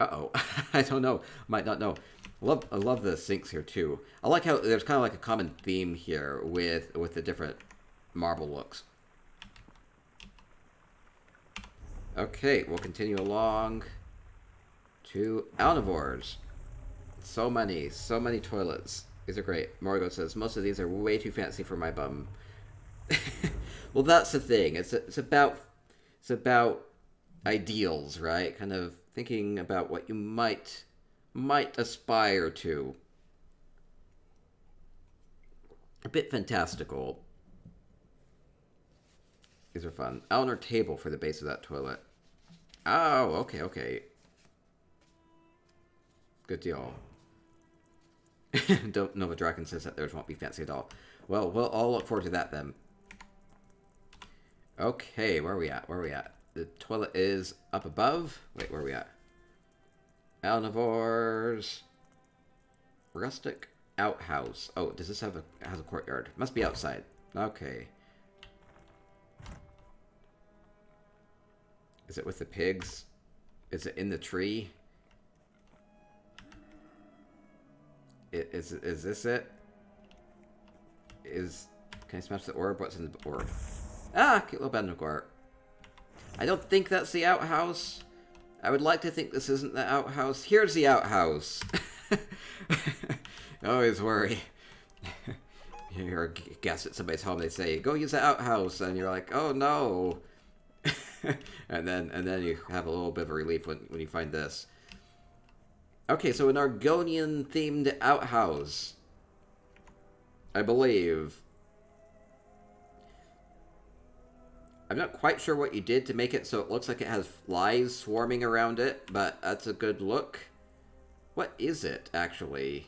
Speaker 1: Uh-oh. I don't know. Might not know. I love the sinks here, too. I like how there's kind of like a common theme here with the different marble looks. Okay, we'll continue along to omnivores. So many toilets. These are great. Morgo says, most of these are way too fancy for my bum. Well, that's the thing. It's about ideals, right? Kind of thinking about what you might aspire to. A bit fantastical. These are fun. Eleanor table for the base of that toilet. Oh, okay. Good deal. Don't know what Draken says that theirs won't be fancy at all. Well, we'll all look forward to that then. Okay, where are we at? The toilet is up above. Wait, where are we at? Omnivores. Rustic outhouse. Oh, does this has a courtyard? Must be outside. Okay. Is it with the pigs? Is it in the tree? Is this it? Can I smash the orb? What's in the orb? Ah, cute little Bendigor. I don't think that's the outhouse. I would like to think this isn't the outhouse. Here's the outhouse. I always worry. You're a guest at somebody's home. They say, "Go use the outhouse," and you're like, "Oh no!" and then you have a little bit of relief when you find this. Okay, so an Argonian-themed outhouse, I believe. I'm not quite sure what you did to make it so it looks like it has flies swarming around it, but that's a good look. What is it, actually?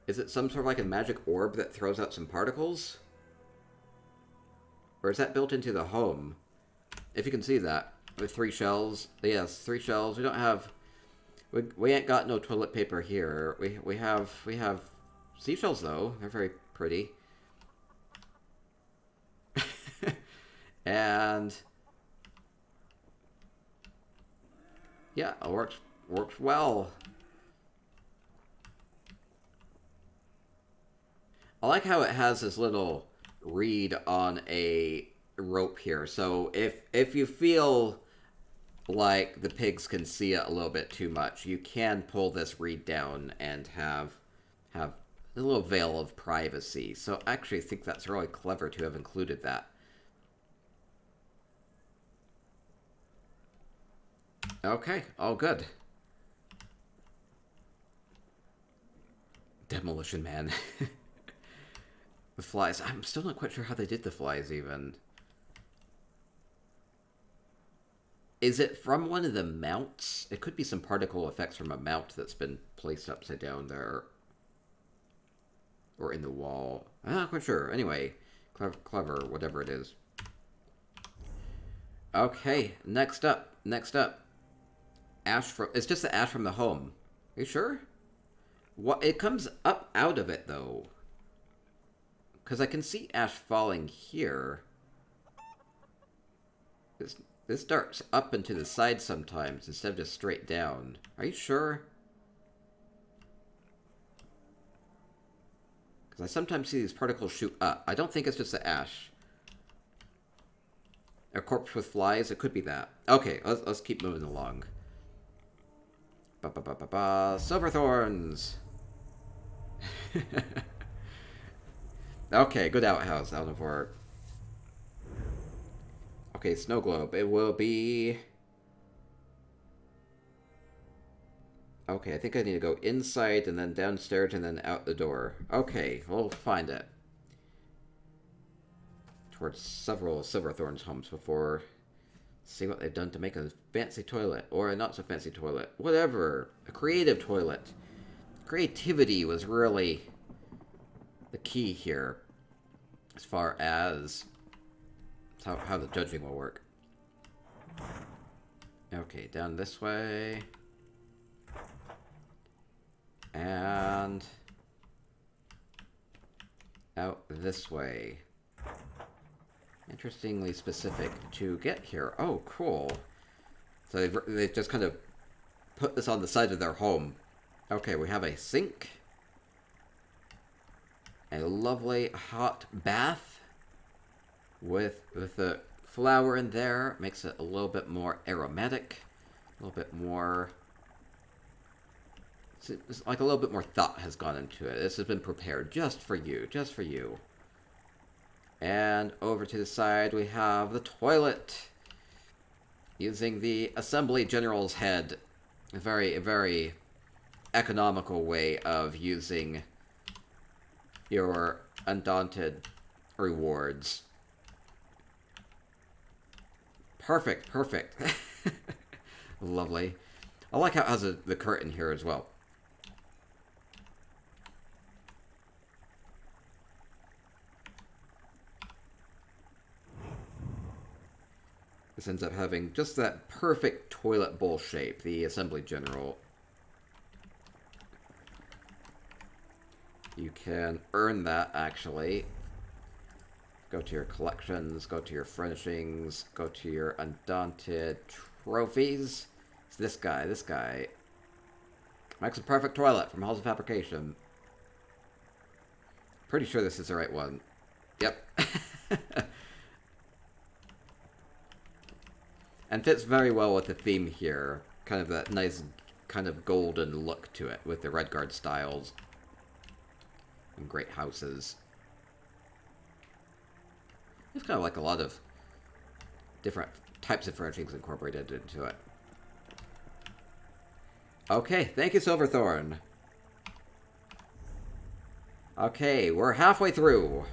Speaker 1: Is it some sort of like a magic orb that throws out some particles? Or is that built into the home? If you can see that. With 3 shells. Yes, 3 shells. We don't have... We ain't got no toilet paper here. We have seashells, though. They're very pretty. And yeah, it works well. I like how it has this little reed on a rope here. So if you feel like the pigs can see it a little bit too much, you can pull this reed down and have a little veil of privacy. So I actually think that's really clever to have included that. Okay, all good. Demolition Man. The flies. I'm still not quite sure how they did the flies, even. Is it from one of the mounts? It could be some particle effects from a mount that's been placed upside down there. Or in the wall. I'm not quite sure. Anyway, clever, whatever it is. Okay, next up. Ash from... It's just the ash from the home. Are you sure? What? It comes up out of it, though. Because I can see ash falling here. This darts up and to the side sometimes, instead of just straight down. Are you sure? Because I sometimes see these particles shoot up. I don't think it's just the ash. A corpse with flies? It could be that. Okay, let's keep moving along. Silverthorns! Okay, good outhouse, Omnivore. Okay, snow globe. It will be... Okay, I think I need to go inside and then downstairs and then out the door. Okay, we'll find it. Towards several Silverthorns homes before... See what they've done to make a fancy toilet. Or a not so fancy toilet. Whatever. A creative toilet. Creativity was really the key here. As far as That's how the judging will work. Okay, down this way. And out this way. Interestingly specific to get here. Oh, cool. So they've just kind of put this on the side of their home. Okay, we have a sink. A lovely hot bath with a flower in there. Makes it a little bit more aromatic. A little bit more... It's like a little bit more thought has gone into it. This has been prepared just for you. Just for you. And over to the side we have the toilet. Using the Assembly General's head. A very economical way of using your undaunted rewards. Perfect. Lovely. I like how it has the curtain here as well. This ends up having just that perfect toilet bowl shape, the Assembly General. You can earn that, actually. Go to your collections, go to your furnishings, go to your undaunted trophies. It's this guy. Makes a perfect toilet from Halls of Fabrication. Pretty sure this is the right one. Yep. And fits very well with the theme here. Kind of that nice, kind of golden look to it with the red guard styles. And great houses. It's kind of like a lot of different types of furnishings incorporated into it. Okay, thank you, Silverthorn. Okay, we're halfway through.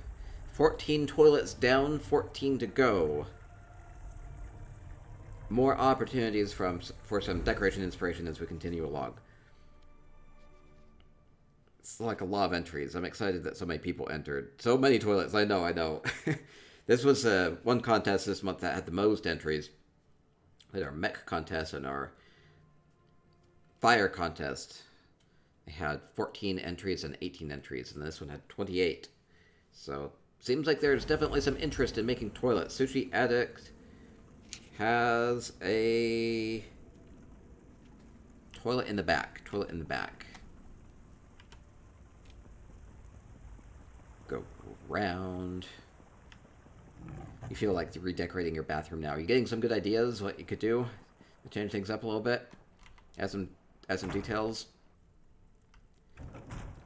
Speaker 1: 14 toilets down, 14 to go. More opportunities for some decoration inspiration as we continue along. It's like a lot of entries. I'm excited that so many people entered. So many toilets, I know. This was one contest this month that had the most entries. We had our mech contest and our fire contest. They had 14 entries and 18 entries, and this one had 28. So, seems like there's definitely some interest in making toilets. Sushi Addict has a toilet in the back. Go around. You feel like redecorating your bathroom now. Are you getting some good ideas what you could do to change things up a little bit? Add some details.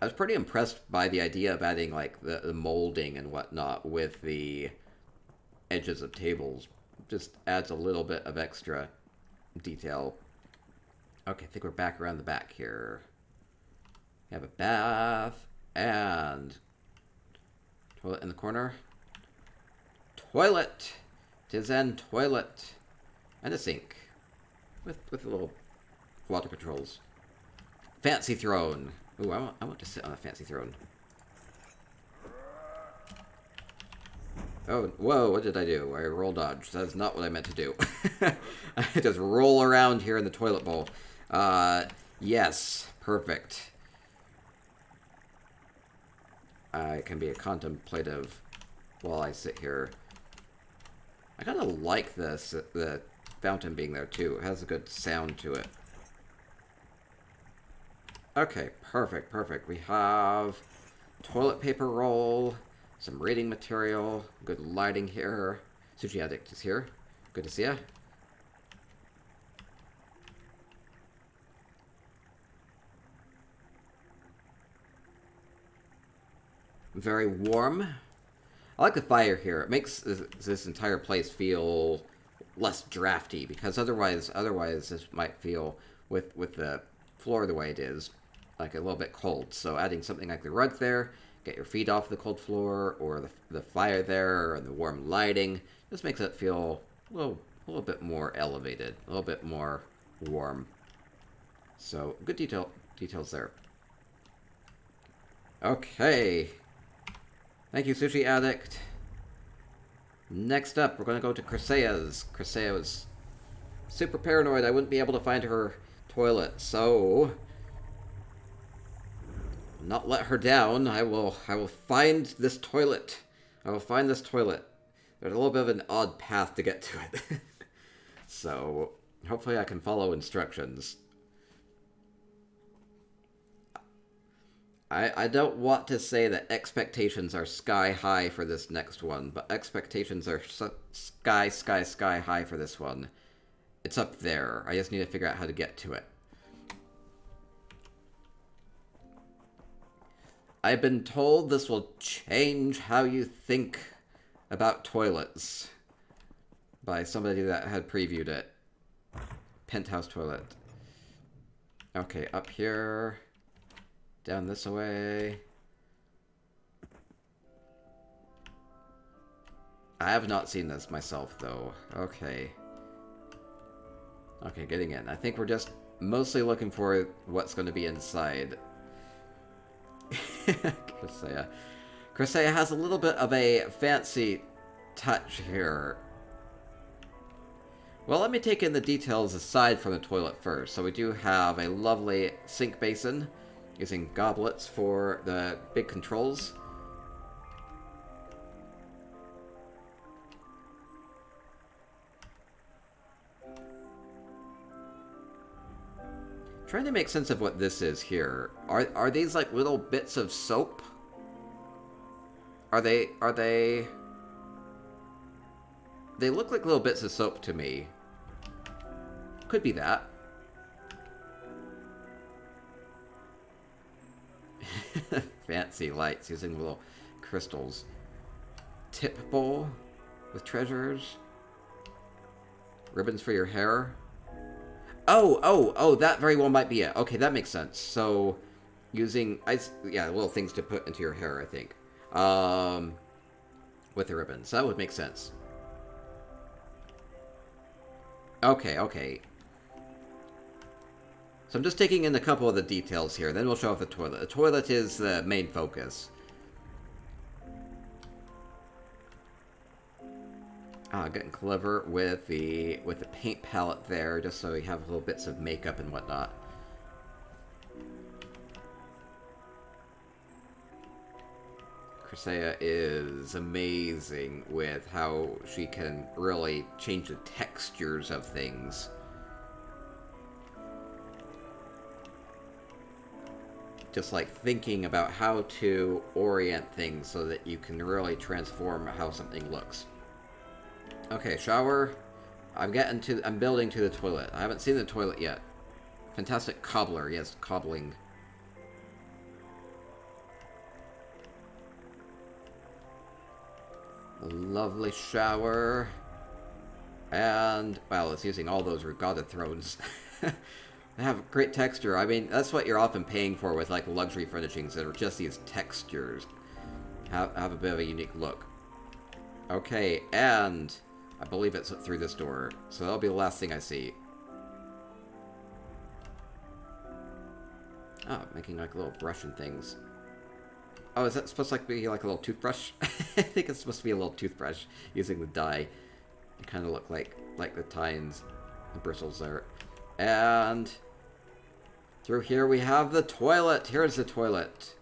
Speaker 1: I was pretty impressed by the idea of adding like the molding and whatnot with the edges of tables. Just adds a little bit of extra detail. Okay, I think we're back around the back here. We have a bath and toilet in the corner. Toilet! 'Tis an toilet. And a sink. With little water controls. Fancy throne. Ooh, I want to sit on a fancy throne. Oh, whoa, what did I do? I roll dodge. That's not what I meant to do. I just roll around here in the toilet bowl. Yes, perfect. I can be a contemplative while I sit here. I kind of like this, the fountain being there too. It has a good sound to it. Okay, perfect. We have toilet paper roll, some reading material, good lighting here. Sushi Addict is here. Good to see ya. Very warm. I like the fire here. It makes this entire place feel less drafty, because otherwise this might feel, with the floor the way it is, like a little bit cold. So adding something like the rug there, get your feet off the cold floor, or the fire there, and the warm lighting, just makes it feel a little bit more elevated, a little bit more warm. So good details there. Okay. Thank you, Sushi Addict. Next up, we're going to go to Chrysea's. Chrysea was super paranoid I wouldn't be able to find her toilet, so not let her down. I will find this toilet. I will find this toilet. There's a little bit of an odd path to get to it. So hopefully I can follow instructions. I don't want to say that expectations are sky high for this next one, but expectations are sky high for this one. It's up there. I just need to figure out how to get to it. I've been told this will change how you think about toilets by somebody that had previewed it. Penthouse Toilet. Okay, up here. Down this way. I have not seen this myself, though. Okay. Okay, getting in. I think we're just mostly looking for what's going to be inside. Chrysea. Chrysea has a little bit of a fancy touch here. Well, let me take in the details aside from the toilet first. So we do have a lovely sink basin using goblets for the big controls. Trying to make sense of what this is here. Are these like little bits of soap? Are they... They look like little bits of soap to me. Could be that. Fancy lights using little crystals. Tip bowl with treasures. Ribbons for your hair. Oh, that very well might be it. Okay, that makes sense. So, using, yeah, little things to put into your hair, I think. With the ribbons. That would make sense. Okay. So I'm just taking in a couple of the details here, then we'll show off the toilet. The toilet is the main focus. Getting clever with the paint palette there, just so we have little bits of makeup and whatnot. Chrysea is amazing with how she can really change the textures of things. Just like thinking about how to orient things so that you can really transform how something looks. Okay, shower. I'm building to the toilet. I haven't seen the toilet yet. Fantastic cobbler, yes, cobbling. A lovely shower. And, well, it's using all those regatta thrones. They have great texture. I mean, that's what you're often paying for with, like, luxury furnishings that are just these textures. Have a bit of a unique look. Okay, and I believe it's through this door. So that'll be the last thing I see. Oh, making, like, little brush and things. Oh, is that supposed to be like a little toothbrush? I think it's supposed to be a little toothbrush using the dye. They kind of look like the tines, the bristles there. And through here we have the toilet. Here's the toilet.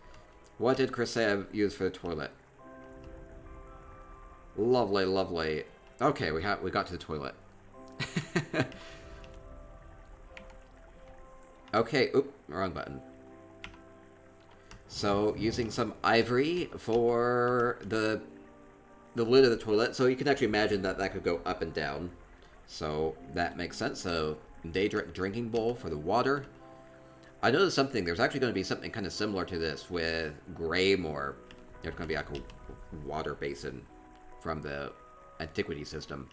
Speaker 1: What did Chrysea use for the toilet? Lovely, lovely. Okay, we got to the toilet. Okay, oop, wrong button. So, using some ivory for the lid of the toilet, so you can actually imagine that could go up and down. So, that makes sense. So, day drinking bowl for the water. I noticed something. There's actually going to be something kind of similar to this with Greymore. There's going to be like a water basin from the antiquity system.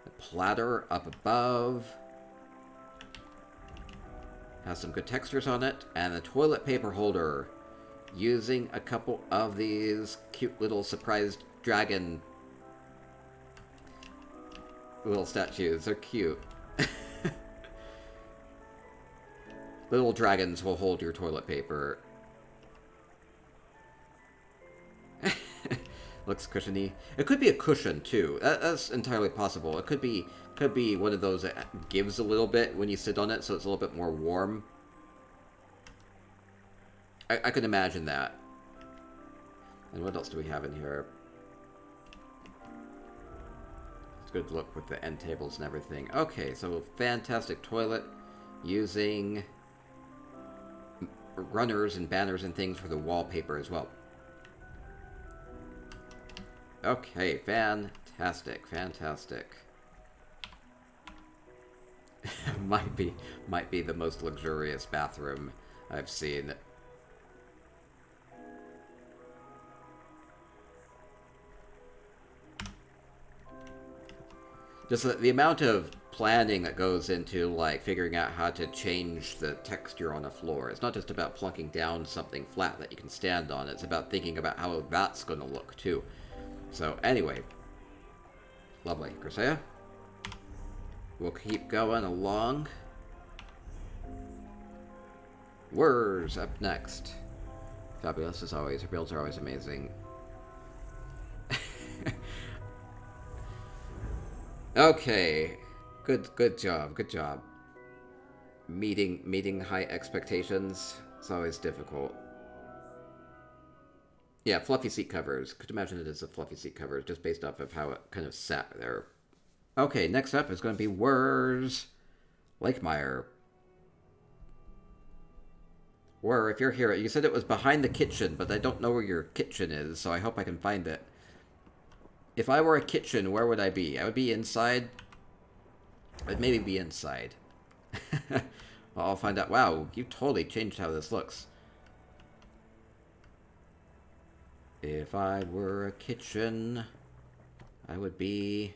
Speaker 1: The platter up above. Has some good textures on it. And the toilet paper holder. Using a couple of these cute little surprised dragon little statues. They're cute. Little dragons will hold your toilet paper. Looks cushiony. It could be a cushion too. That's entirely possible. It could be one of those that gives a little bit when you sit on it, so it's a little bit more warm. I could imagine that. And what else do we have in here? It's a good look with the end tables and everything. Okay, so fantastic toilet using runners and banners and things for the wallpaper as well. Okay, fantastic, fantastic. might be the most luxurious bathroom I've seen. Just the amount of planning that goes into, like, figuring out how to change the texture on a floor. It's not just about plunking down something flat that you can stand on. It's about thinking about how that's going to look, too. So, anyway. Lovely. Grisea? We'll keep going along. Whirs up next. Fabulous as always. Her builds are always amazing. Okay. Good job. Good job. Meeting high expectations. It's always difficult. Yeah, fluffy seat covers. Could imagine it as a fluffy seat cover, just based off of how it kind of sat there. Okay, next up is going to be Whirs Lakemeyer. Whir, if you're here, you said it was behind the kitchen, but I don't know where your kitchen is, so I hope I can find it. If I were a kitchen, where would I be? I would be inside. I'd maybe be inside. I'll find out. Wow, you totally changed how this looks. If I were a kitchen, I would be...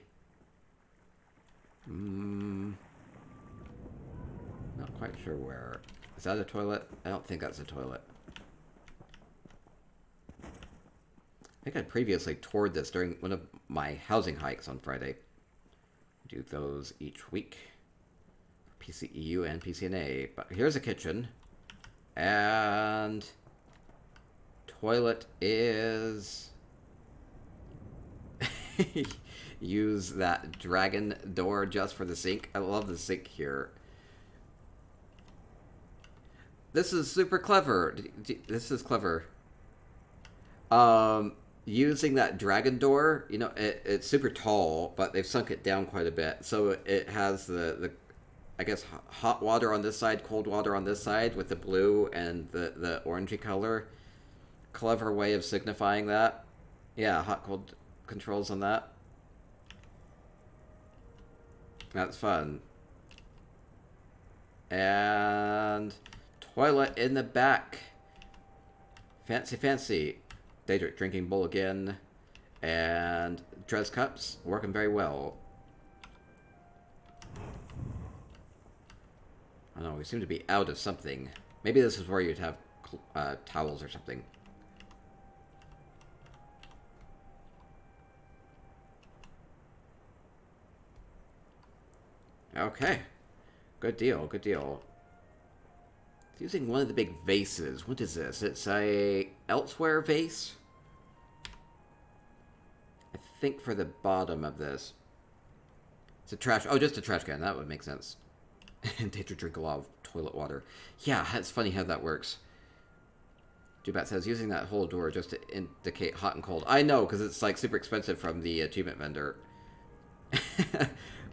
Speaker 1: not quite sure where. Is that a toilet? I don't think that's a toilet. I think I previously toured this during one of my housing hikes on Friday. Do those each week. PCEU and PCNA. But here's a kitchen. And... toilet is... use that dragon door just for the sink. I love the sink here. This is super clever. This is clever. Using that dragon door, you know, it's super tall, but they've sunk it down quite a bit. So it has the I guess, hot water on this side, cold water on this side, with the blue and the orangey color. Clever way of signifying that. Yeah, hot-cold controls on that. That's fun. And toilet in the back. Fancy, fancy. Daedric drinking bowl again. And Dress cups working very well. I don't know, we seem to be out of something. Maybe this is where you'd have towels or something. Okay. Good deal, good deal. It's using one of the big vases. What is this? It's a elsewhere vase? I think for the bottom of this. It's a trash... Oh, just a trash can. That would make sense. And to drink a lot of toilet water. Yeah, it's funny how that works. Jubat says, using that whole door just to indicate hot and cold. I know, because it's like super expensive from the achievement vendor.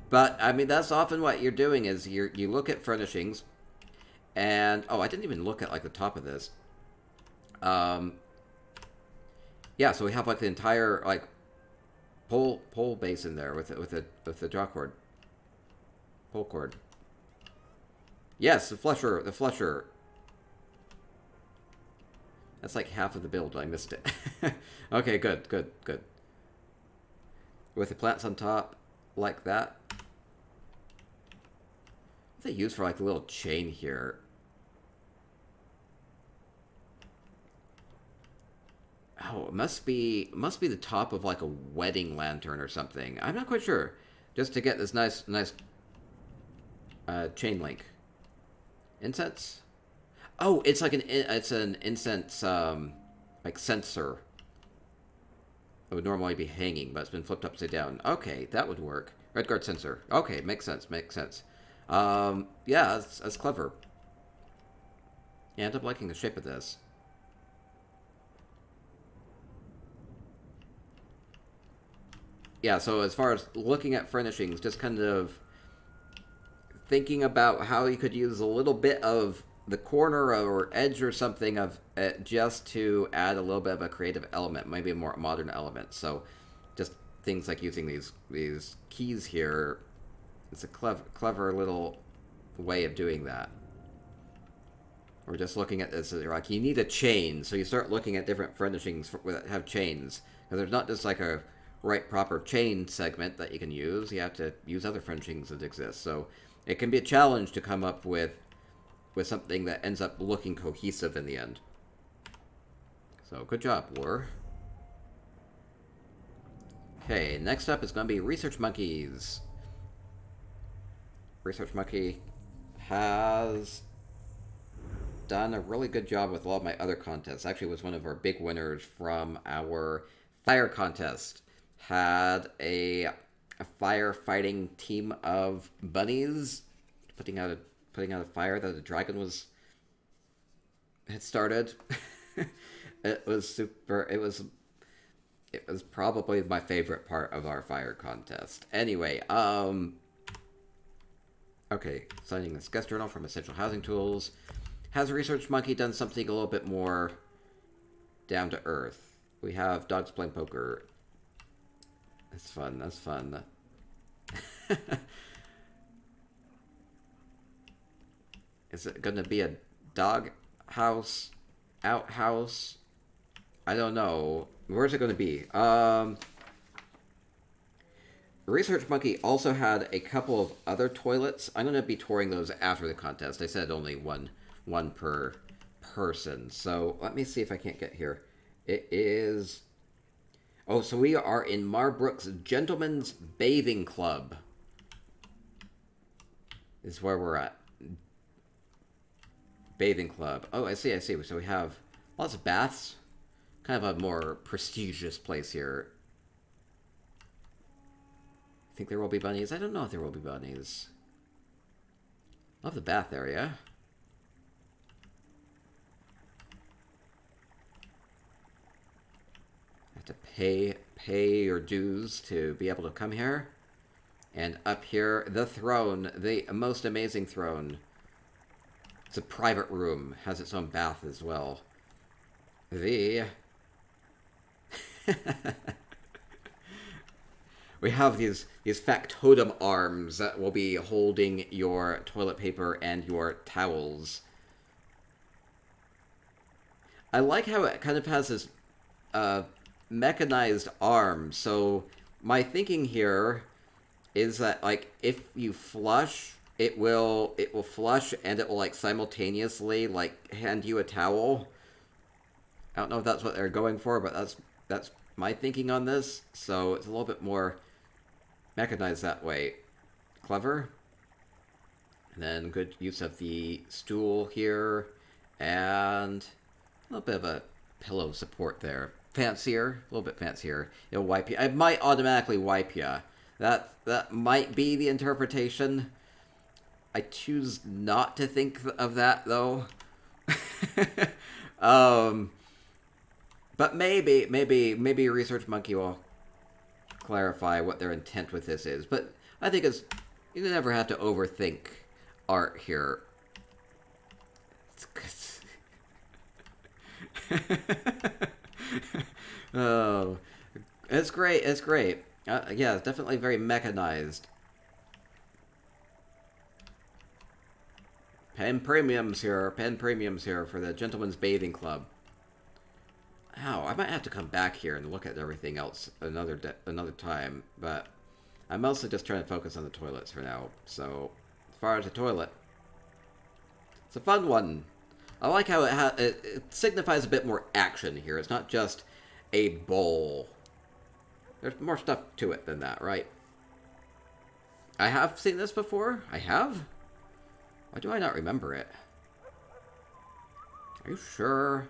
Speaker 1: But, I mean, that's often what you're doing is you look at furnishings. And, oh, I didn't even look at, like, the top of this. Yeah, so we have, like, the entire, like, pole basin there with the draw cord. Pole cord. Yes, the flusher. That's like half of the build. I missed it. Okay, good. With the plants on top, like that. What they use for like the little chain here? Oh, it must be the top of like a wedding lantern or something. I'm not quite sure. Just to get this nice chain link. Incense? Oh, it's like an incense like sensor. It would normally be hanging, but it's been flipped upside down. Okay, that would work. Red guard sensor. Okay, makes sense, makes sense. Yeah, that's clever. Yeah, I end up liking the shape of this. Yeah, so as far as looking at furnishings, just kind of thinking about how you could use a little bit of the corner or edge or something of it just to add a little bit of a creative element, maybe a more modern element. So just things like using these keys here. It's a clever little way of doing that. Or just looking at this, like you need a chain, so you start looking at different furnishings that have chains. Because there's not just like a right proper chain segment that you can use. You have to use other furnishings that exist. So it can be a challenge to come up with something that ends up looking cohesive in the end. So good job, War. Okay, next up is going to be Research Monkeys. Research Monkey has done a really good job with a lot of my other contests. Actually, was one of our big winners from our fire contest. Had a firefighting team of bunnies putting out a fire that a dragon had started. It was super. It was probably my favorite part of our fire contest. Anyway, okay, signing this guest journal from Essential Housing Tools. Has Research Monkey done something a little bit more down to earth? We have dogs playing poker. That's fun. That's fun. Is it going to be a dog house? Outhouse? I don't know. Where's it going to be? Research Monkey also had a couple of other toilets. I'm going to be touring those after the contest. I said only one per person. So let me see if I can't get here. It is... Oh, so we are in Marbrook's Gentleman's Bathing Club. Is where we're at. Bathing Club. Oh, I see. So we have lots of baths. Kind of a more prestigious place here. I think there will be bunnies. I don't know if there will be bunnies. Love the bath area. Have to pay your dues to be able to come here. And up here, the throne. The most amazing throne. It's a private room. Has its own bath as well. We have these factotum arms that will be holding your toilet paper and your towels. I like how it kind of has this mechanized arm. So my thinking here is that, like, if you flush, it will flush and it will, like, simultaneously, like, hand you a towel. I don't know if that's what they're going for, but that's my thinking on this. So it's a little bit more mechanized that way. Clever. And then good use of the stool here. And a little bit of a pillow support there. Fancier. A little bit fancier. It'll wipe you. I might automatically wipe you. That might be the interpretation. I choose not to think of that, though. But maybe Research Monkey will clarify what their intent with this is. But I think you never have to overthink art here. Oh, it's great. It's great. Yeah, it's definitely very mechanized. Pen premiums here for the Gentleman's Bathing Club. Ow, I might have to come back here and look at everything else another time, but I'm mostly just trying to focus on the toilets for now. So, as far as the toilet, it's a fun one. I like how it signifies a bit more action here. It's not just a bowl. There's more stuff to it than that, right? I have seen this before? I have? Why do I not remember it? Are you sure?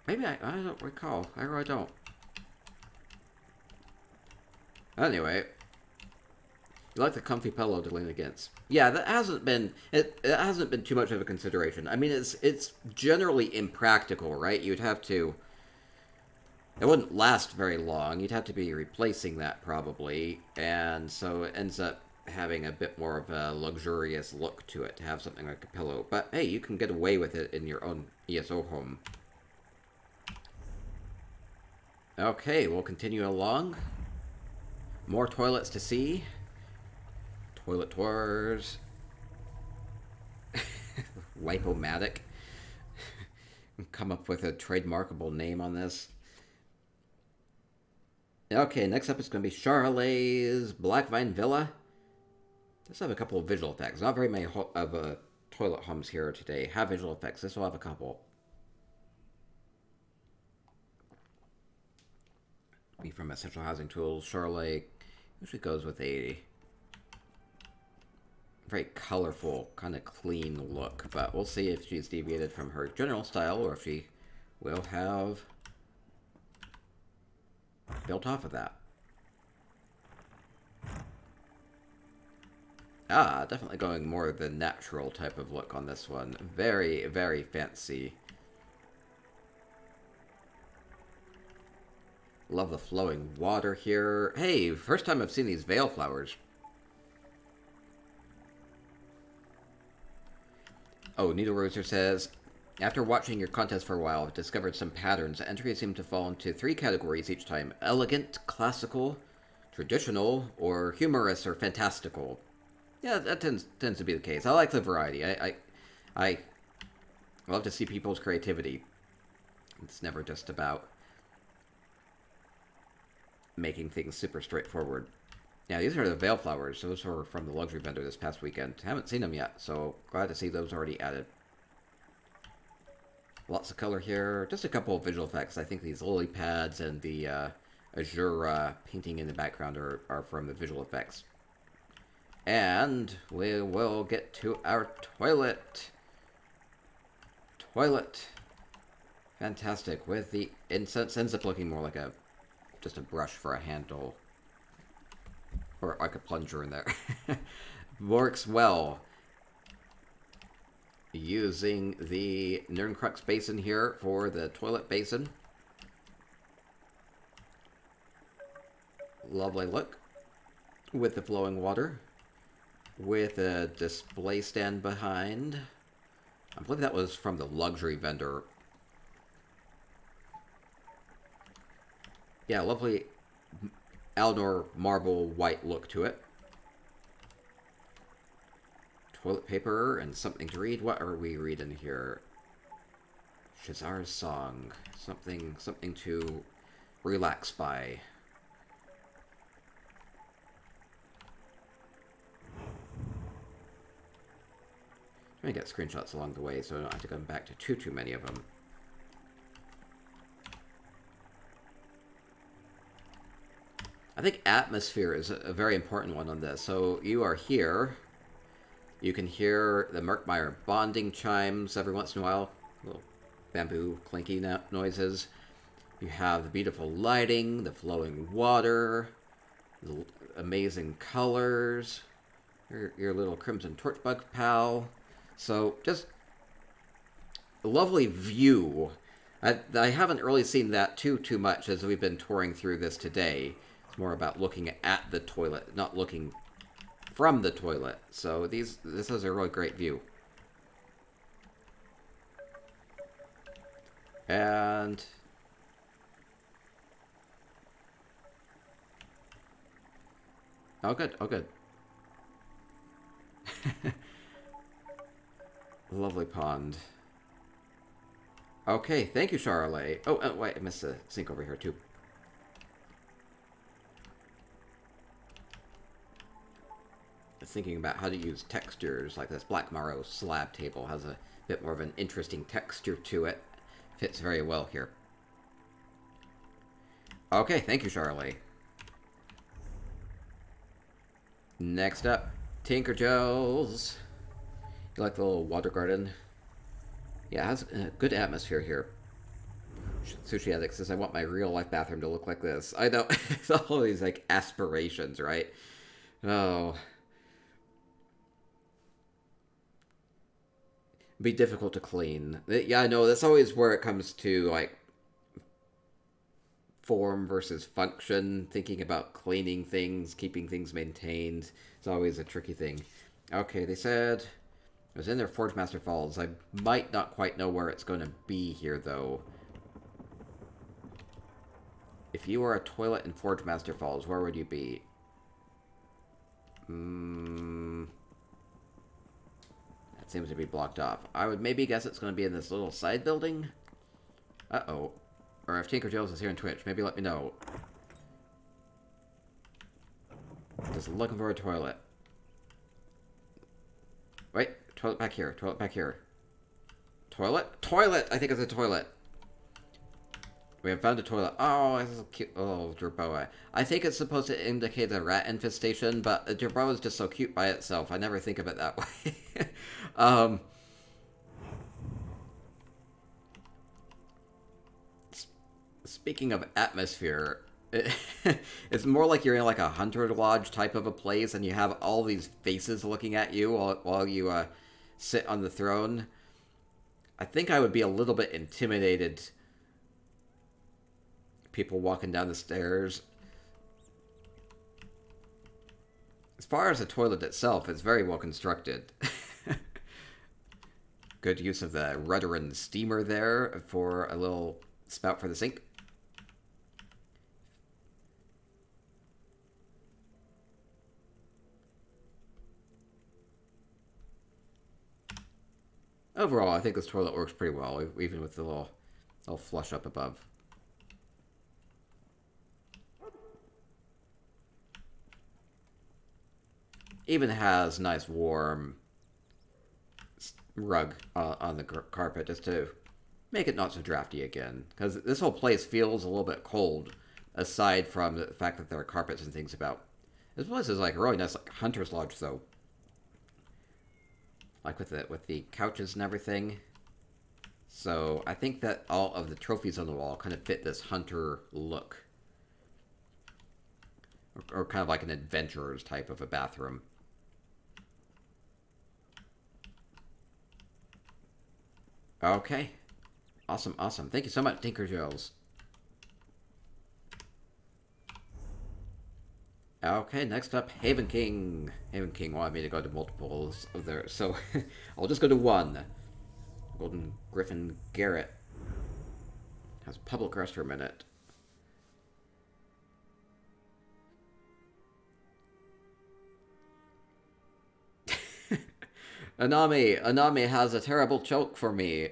Speaker 1: Maybe I don't recall. I really don't. Anyway, you like the comfy pillow to lean against. Yeah, that hasn't been it hasn't been too much of a consideration. I mean, it's generally impractical, right? You'd have to. It wouldn't last very long. You'd have to be replacing that probably, and so it ends up having a bit more of a luxurious look to it to have something like a pillow. But hey, you can get away with it in your own ESO home. Okay, we'll continue along. More toilets to see. Toilet tours. Wipe-O-Matic. Come up with a trademarkable name on this. Okay, next up is going to be JHartEllis Blackvine Villa. Let's have a couple of visual effects. Not very many of toilet homes here today have visual effects. This will have a couple. Be from Essential Housing Tools. JHartEllis usually goes with a very colorful, kind of clean look, but we'll see if she's deviated from her general style or if she will have built off of that. Ah, definitely going more the natural type of look on this one. Very, very fancy. Love the flowing water here. Hey, first time I've seen these veil flowers. Oh, Needle Roser says, after watching your contest for a while, I've discovered some patterns. Entries seem to fall into 3 categories each time. Elegant, classical, traditional, or humorous or fantastical. Yeah, that tends to be the case. I like the variety. I love to see people's creativity. It's never just about making things super straightforward. Yeah, these are the veil flowers. Those were from the luxury vendor this past weekend. Haven't seen them yet, so glad to see those already added. Lots of color here. Just a couple of visual effects. I think these lily pads and the azure painting in the background are from the visual effects. And we will get to our toilet. Toilet. Fantastic. With the incense, ends up looking more like just a brush for a handle. Or like a plunger in there. Works well. Using the Nirncrux basin here for the toilet basin. Lovely look. With the flowing water. With a display stand behind. I believe that was from the luxury vendor. Yeah, lovely Aldor marble white look to it. Toilet paper and something to read. What are we reading here? Shazar's song. Something to relax by. I'm going to get screenshots along the way so I don't have to come back to too many of them. I think atmosphere is a very important one on this. So you are here. You can hear the Merkmeyer bonding chimes every once in a while. Little bamboo clinky noises. You have the beautiful lighting, the flowing water, the amazing colors, your little Crimson Torchbug pal. So just a lovely view. I haven't really seen that too much as we've been touring through this today. It's more about looking at the toilet, not looking from the toilet. So this is a really great view. And oh good. Lovely pond. Okay, thank you, JHartEllis. Oh, wait, I missed the sink over here too. Thinking about how to use textures, like this Black Morrow slab table has a bit more of an interesting texture to it. Fits very well here. Okay, thank you, JHartEllis. Next up, Tinker Gels. You like the little water garden? Yeah, it has a good atmosphere here. Sushi Addict says, I want my real life bathroom to look like this. I know. It's all these, like, aspirations, right? Oh. Be difficult to clean. Yeah, I know. That's always where it comes to, like, form versus function. Thinking about cleaning things, keeping things maintained. It's always a tricky thing. Okay, they said it was in their Forge Master Falls. I might not quite know where it's going to be here, though. If you were a toilet in Forge Master Falls, where would you be? That seems to be blocked off. I would maybe guess it's going to be in this little side building. Uh-oh. Or if Tinker Jones is here on Twitch, maybe let me know. Just looking for a toilet. Wait, toilet back here. Toilet back here. Toilet? Toilet! I think it's a toilet. We have found a toilet. Oh, this is a cute little jerboa. I think it's supposed to indicate a rat infestation, but a jerboa is just so cute by itself. I never think of it that way. Speaking of atmosphere, it's more like you're in like a hunter lodge type of a place, and you have all these faces looking at you while you sit on the throne. I think I would be a little bit intimidated. People walking down the stairs. As far as the toilet itself, it's very well constructed. Good use of the rudder and steamer there for a little spout for the sink. Overall, I think this toilet works pretty well, even with the little flush up above. Even has nice warm rug on the carpet just to make it not so drafty again. Because this whole place feels a little bit cold, aside from the fact that there are carpets and things about. This place is like really nice, like Hunter's Lodge, though. Like with the couches and everything. So I think that all of the trophies on the wall kind of fit this hunter look. Or kind of like an adventurer's type of a bathroom. Okay. Awesome, awesome. Thank you so much, Tinker Joes. Okay, next up, Haven King. Haven King wanted me to go to multiples of there, so I'll just go to one. Golden Griffin Garret. Has public restroom in it. Anami has a terrible joke for me.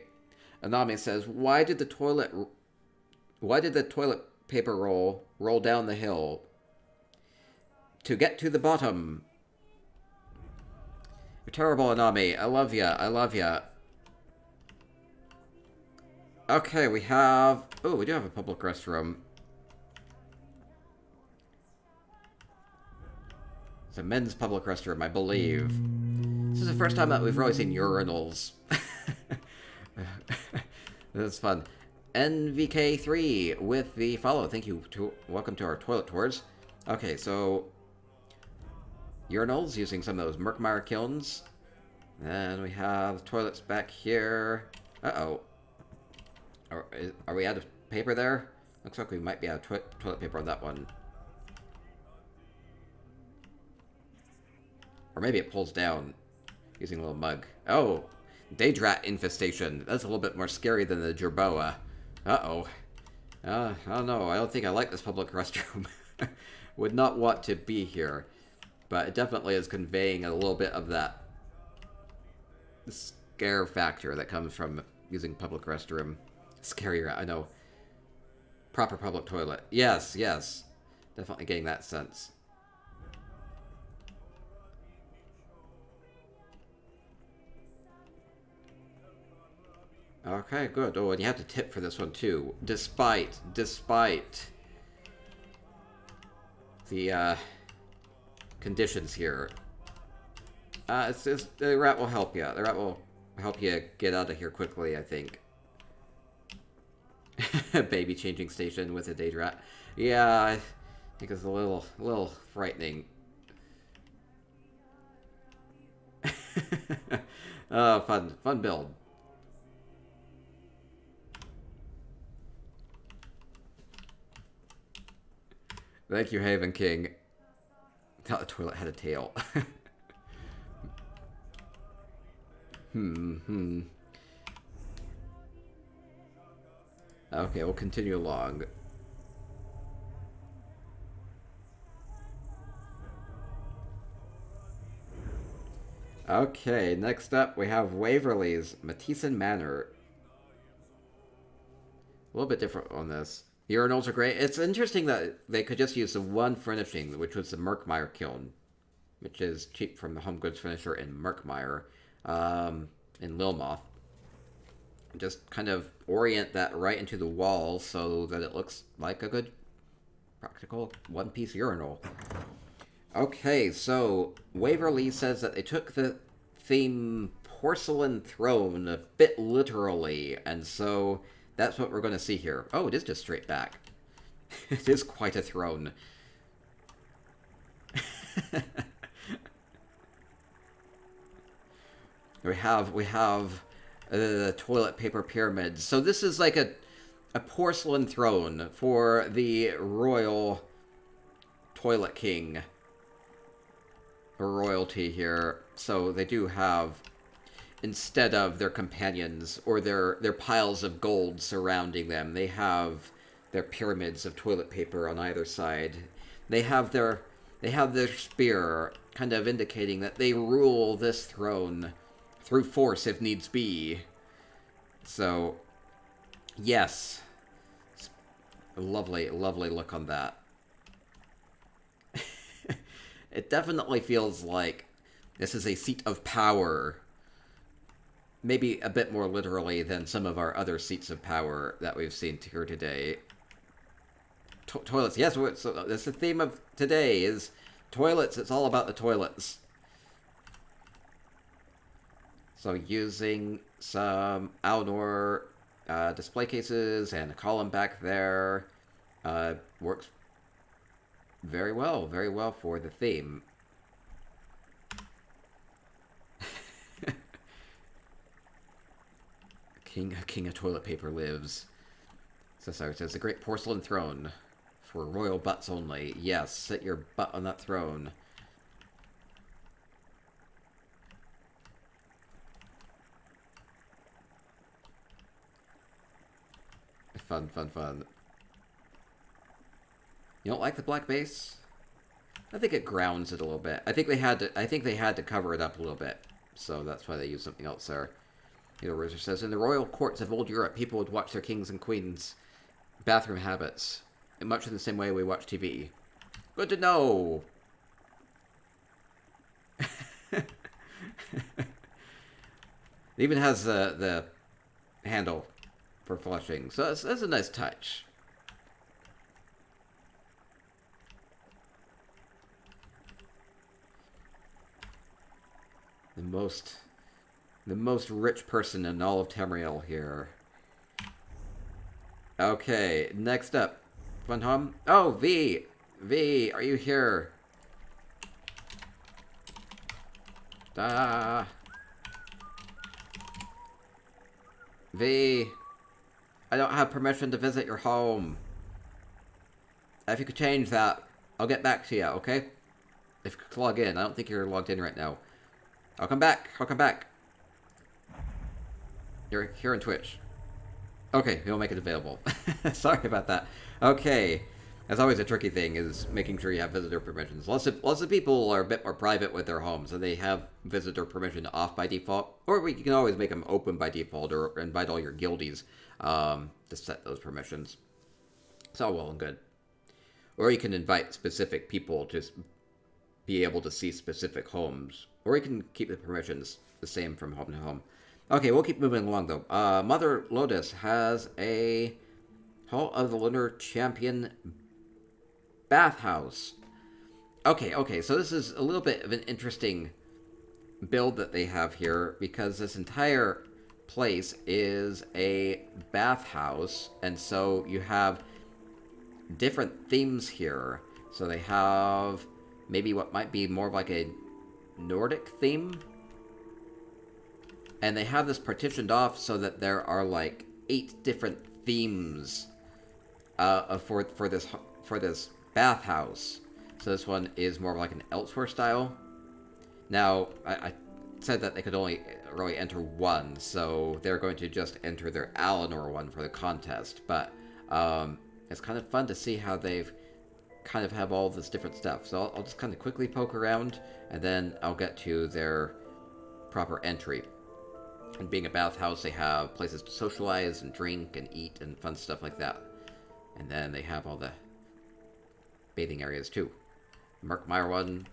Speaker 1: Anami says, why did the toilet paper roll down the hill? To get to the bottom. You're terrible, Anami. I love ya. I love ya. Okay, we have... Oh, we do have a public restroom. It's a men's public restroom, I believe. This is the first time that we've really seen urinals. This is fun. NVK3 with the follow. Thank you. Welcome to our toilet tours. Okay, so... urinals using some of those Merkmeyer kilns. And we have toilets back here. Uh-oh. Are we out of paper there? Looks like we might be out of toilet paper on that one. Or maybe it pulls down using a little mug. Oh, Daedrat infestation. That's a little bit more scary than the jerboa. Uh-oh. I don't know. I don't think I like this public restroom. Would not want to be here. But it definitely is conveying a little bit of that scare factor that comes from using public restroom. Scarier, I know. Proper public toilet. Yes, yes. Definitely getting that sense. Okay, good. Oh, and you have to tip for this one, too. Despite the, conditions here. The rat will help you. The rat will help you get out of here quickly, I think. Baby changing station with a day rat. Yeah, I think it's a little frightening. Oh, fun build. Thank you, Haven King. Thought the toilet had a tail. hmm. Okay, we'll continue along. Okay, next up we have Waverly's Matheson Manor. A little bit different on this. The urinals are great. It's interesting that they could just use the one furnishing, which was the Merkmeyer kiln, which is cheap from the home goods finisher in Merkmeyer, in Lilmoth. Just kind of orient that right into the wall so that it looks like a good, practical one-piece urinal. Okay, so Waverly says that they took the theme Porcelain Throne a bit literally, and so that's what we're going to see here. Oh, it is just straight back. It is quite a throne. we have the toilet paper pyramids. So this is like a porcelain throne for the royal toilet king. Or royalty here. So they do have, instead of their companions or their piles of gold surrounding them, they have their pyramids of toilet paper on either side. They have their spear, kind of indicating that they rule this throne through force if needs be. So, yes. A lovely look on that. It definitely feels like this is a seat of power. Maybe a bit more literally than some of our other seats of power that we've seen here today. Toilets, yes, so that's the theme of today, is toilets. It's all about the toilets. So using some outdoor display cases and a column back there works very well for the theme. King of toilet paper lives. So sorry, it says the great porcelain throne for royal butts only. Yes, sit your butt on that throne. Fun. You don't like the black base? I think it grounds it a little bit. I think they had to cover it up a little bit, so that's why they used something else there. Rizzer says, in the royal courts of old Europe, people would watch their kings and queens' bathroom habits, in much in the same way we watch TV. Good to know! It even has the handle for flushing, so that's a nice touch. The most rich person in all of Tamriel here. Okay, next up. Fun hum? Oh, V! V, are you here? V, I don't have permission to visit your home. If you could change that, I'll get back to you, okay? If you could log in. I don't think you're logged in right now. I'll come back. You're here on Twitch. Okay, we'll make it available. Sorry about that. Okay. As always, a tricky thing is making sure you have visitor permissions. Lots of people are a bit more private with their homes, and they have visitor permission off by default. Or you can always make them open by default, or invite all your guildies to set those permissions. It's all well and good. Or you can invite specific people to be able to see specific homes. Or you can keep the permissions the same from home to home. Okay, we'll keep moving along, though. Mother Lotus has a Hall of the Lunar Champion bathhouse. Okay, so this is a little bit of an interesting build that they have here, because this entire place is a bathhouse, and so you have different themes here. So they have maybe what might be more of like a Nordic theme. And they have this partitioned off so that there are like 8 different themes for this bathhouse. So this one is more of like an Elsewhere style. Now, I said that they could only really enter one, so they're going to just enter their Eleanor one for the contest. But it's kind of fun to see how they've kind of have all this different stuff. So I'll just kind of quickly poke around, and then I'll get to their proper entry. And being a bathhouse, they have places to socialize and drink and eat and fun stuff like that. And then they have all the bathing areas too. Merkmeyer one.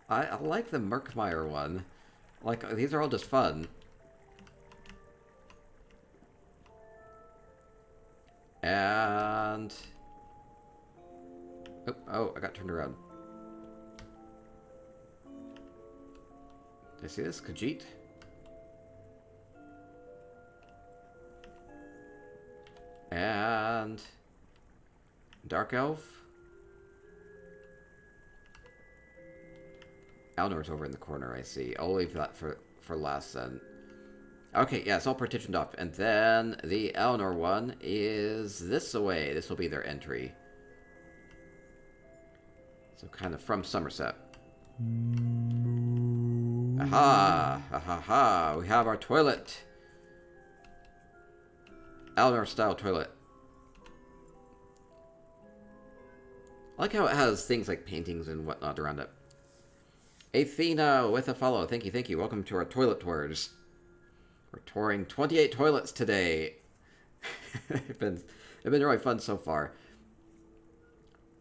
Speaker 1: I like the Merkmeyer one. Like, these are all just fun. And... Oh, I got turned around. Did I see this? Khajiit? And... Dark Elf? Eleanor's over in the corner, I see. I'll leave that for last then. Okay, yeah, it's all partitioned off. And then the Eleanor one is this away. This will be their entry. So kind of from Somerset. Aha! Ha! We have our toilet. Eleanor-style toilet. I like how it has things like paintings and whatnot around it. Athena with a follow. Thank you. Welcome to our toilet tours. We're touring 28 toilets today. It's been really fun so far.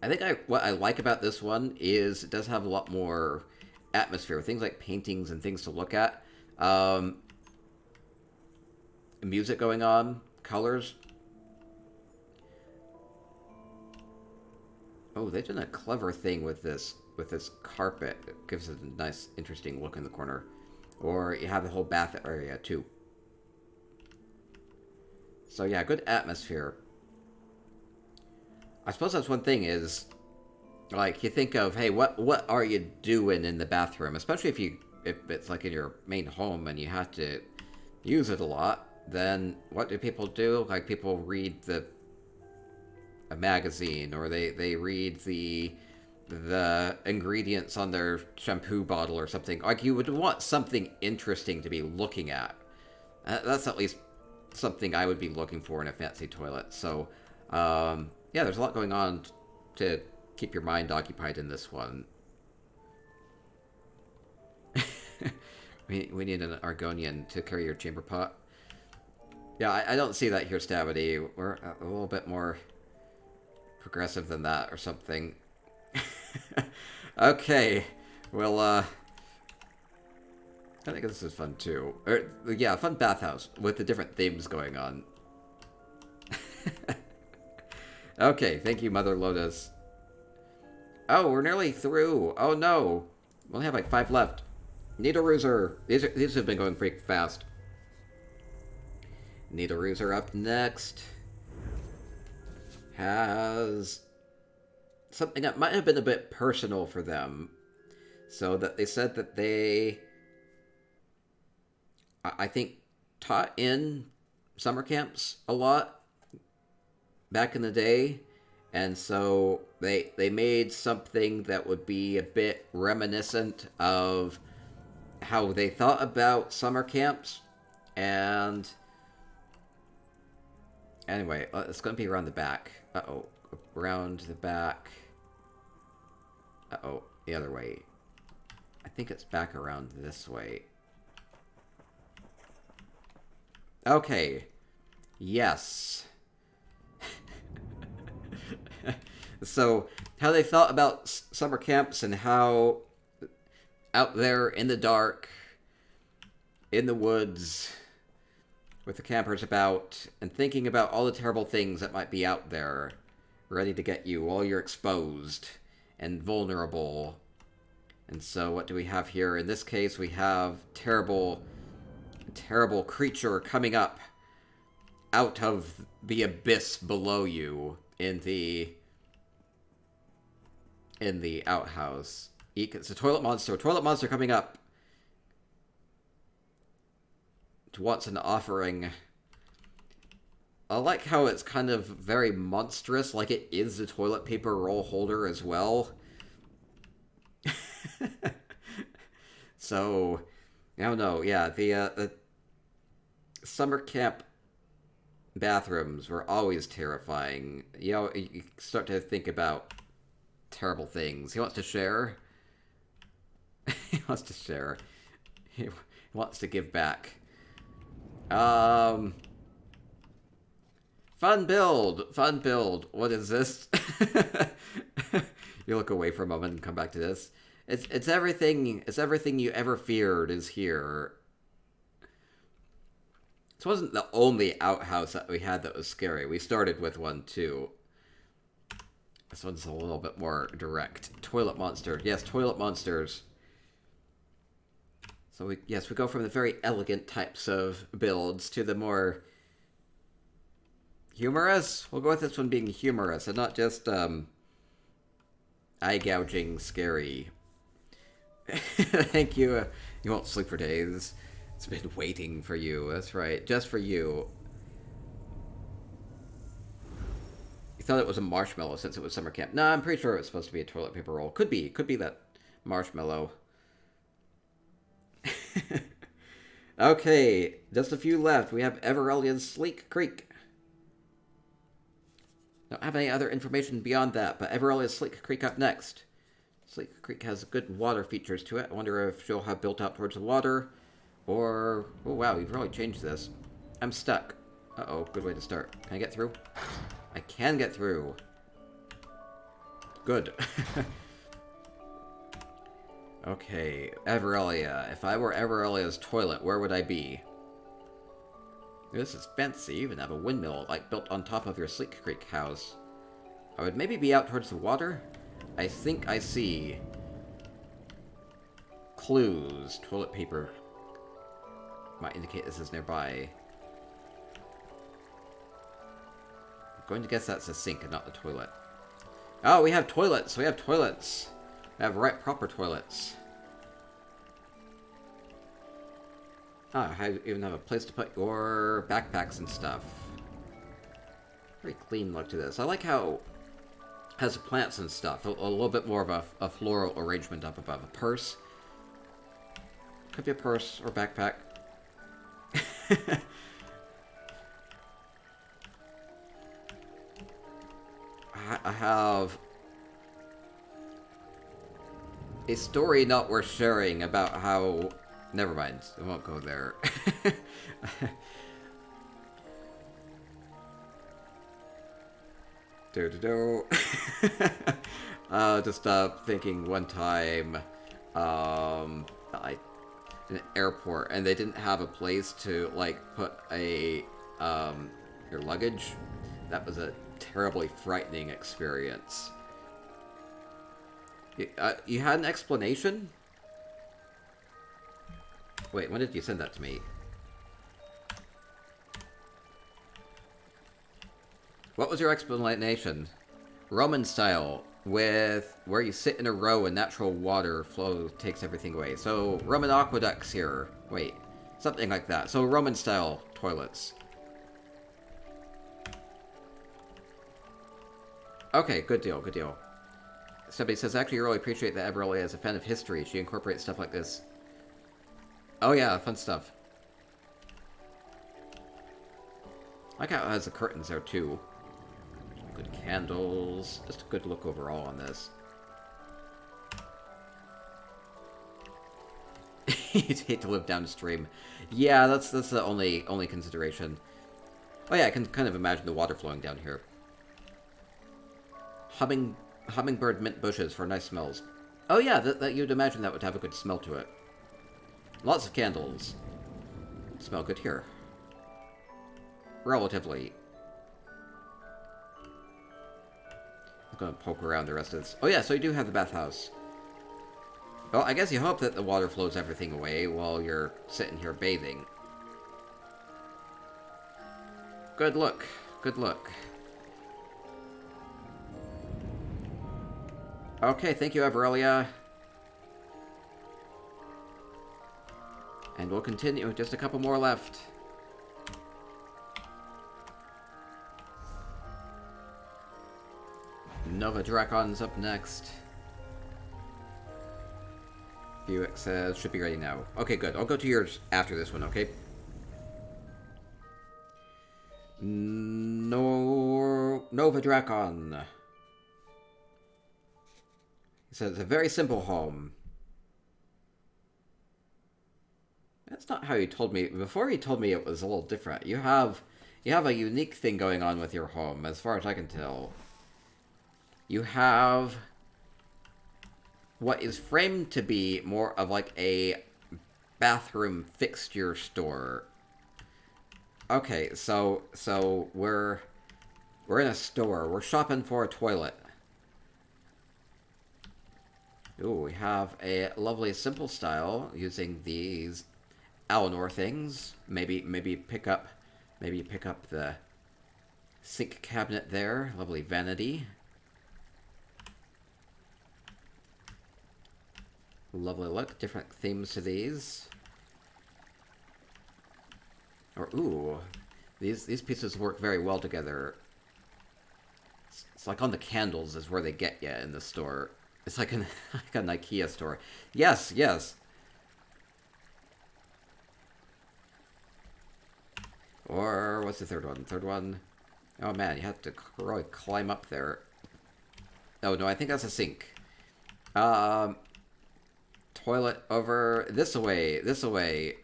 Speaker 1: I think what I like about this one is it does have a lot more atmosphere. Things like paintings and things to look at. Music going on. Colors. Oh, they've done a clever thing with this carpet. It gives it a nice, interesting look in the corner. Or you have the whole bath area, too. So yeah, good atmosphere. I suppose that's one thing is, like, you think of, hey, what are you doing in the bathroom? Especially if it's like in your main home and you have to use it a lot, then what do people do? Like, people read a magazine, or they read the ingredients on their shampoo bottle or something. Like, you would want something interesting to be looking at. That's at least something I would be looking for in a fancy toilet. So, yeah, there's a lot going on to keep your mind occupied in this one. we need an Argonian to carry your chamber pot. Yeah, I don't see that here, Stabity. We're a little bit more progressive than that or something. Okay, well, I think this is fun too. Yeah, fun bathhouse with the different themes going on. Okay, thank you, Mother Lotus. Oh, we're nearly through. Oh no, we only have like 5 left. Needle Rooser. These have been going pretty fast. Needle Rooser up next. Has something that might have been a bit personal for them. So that they said that they, I think, taught in summer camps a lot back in the day. And so they made something that would be a bit reminiscent of how they thought about summer camps. And anyway, it's going to be around the back. Uh-oh. Around the back. Uh-oh. The other way. I think it's back around this way. Okay. Yes. So, how they thought about summer camps and how out there in the dark, in the woods, with the campers about, and thinking about all the terrible things that might be out there, ready to get you while you're exposed and vulnerable. And so what do we have here? In this case, we have terrible creature coming up out of the abyss below you in the outhouse. It's a toilet monster. Toilet monster coming up to wants an offering. I like how it's kind of very monstrous, like it is the toilet paper roll holder as well. So, I don't know. Yeah, the summer camp bathrooms were always terrifying. You know, you start to think about terrible things. He wants to share. He wants to share. He wants to give back. Fun build. Fun build. What is this? You look away for a moment and come back to this. It's everything. It's everything you ever feared is here. This wasn't the only outhouse that we had that was scary. We started with one too. This one's a little bit more direct. Toilet monster. Yes, toilet monsters. So we go from the very elegant types of builds to the more humorous. We'll go with this one being humorous and not just eye-gouging scary. Thank you. You won't sleep for days. It's been waiting for you. That's right. Just for you. You thought it was a marshmallow since it was summer camp. No, I'm pretty sure it was supposed to be a toilet paper roll. Could be that marshmallow. Okay, just a few left. We have Everellia's Sleek Creek. Don't have any other information beyond that, but Everellia's Sleek Creek up next. Sleek Creek has good water features to it. I wonder if she'll have built out towards the water, or... Oh wow, you've really changed this. I'm stuck. Uh-oh, good way to start. Can I get through? I can get through. Good. Okay, Everellia. If I were Everellia's toilet, where would I be? This is fancy. You even have a windmill, like, built on top of your Sleek Creek house. I would maybe be out towards the water? I think I see clues. Toilet paper might indicate this is nearby. I'm going to guess that's a sink and not the toilet. Oh, we have toilets! We have toilets! We have right proper toilets. Ah, I even have a place to put your backpacks and stuff. Very clean look to this. I like how it has plants and stuff. A little bit more of a floral arrangement up above. A purse. Could be a purse or backpack. I have a story not worth sharing about how... Never mind. I won't go there. Just thinking one time, in an airport, and they didn't have a place to, like, put a, your luggage. That was a terribly frightening experience. You had an explanation? Wait, when did you send that to me? What was your explanation? Roman style, with where you sit in a row and natural water flow takes everything away. So, Roman aqueducts here. Wait, something like that. So, Roman style toilets. Okay, good deal, good deal. Somebody says, I actually really appreciate that Everellia is a fan of history. She incorporates stuff like this. Oh yeah, fun stuff. I like how it has the curtains there too. Good candles. Just a good look overall on this. You'd hate to live downstream. Yeah, that's the only consideration. Oh yeah, I can kind of imagine the water flowing down here. Hummingbird mint bushes for nice smells. Oh yeah, that you'd imagine that would have a good smell to it. Lots of candles. Smell good here. Relatively. I'm gonna poke around the rest of this. Oh yeah, so you do have the bathhouse. Well, I guess you hope that the water flows everything away while you're sitting here bathing. Good look. Good look. Okay, thank you, Everelia. And we'll continue. Just a couple more left. Nova Dracon's up next. Buick says, should be ready now. Okay, good. I'll go to yours after this one, okay? Nova Dracon. He says, a very simple home. That's not how he told me. Before he told me it was a little different. You have a unique thing going on with your home, as far as I can tell. You have what is framed to be more of like a bathroom fixture store. Okay, so we're in a store. We're shopping for a toilet. Ooh, we have a lovely simple style using these Eleanor things. Maybe pick up the sink cabinet there. Lovely vanity. Lovely look. Different themes to these. Or ooh, these pieces work very well together. It's like on the candles is where they get you in the store. It's like an IKEA store. Yes, yes. Or what's the third one? Third one. Oh man, you have to really climb up there. Oh no, I think that's a sink. Toilet over this way. This way.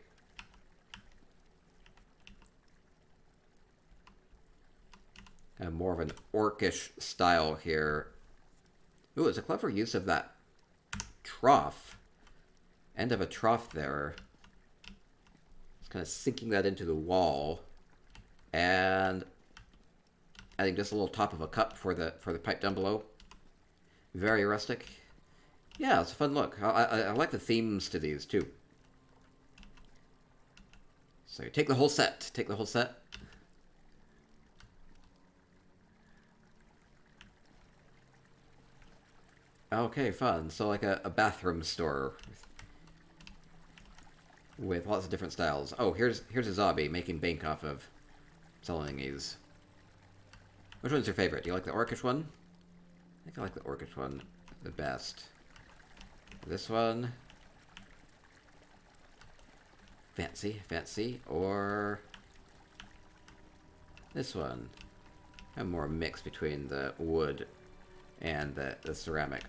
Speaker 1: More of an orcish style here. Ooh, it's a clever use of that trough. End of a trough there. It's kind of sinking that into the wall. And adding just a little top of a cup for the pipe down below. Very rustic. Yeah, it's a fun look. I like the themes to these, too. So take the whole set. Take the whole set. Okay, fun. So like a bathroom store with lots of different styles. Oh, here's a zombie making bank off of selling these. Which one's your favorite? Do you like the orcish one? I think I like the orcish one the best. This one. Fancy. Or this one. I'm more mixed between the wood and the ceramic.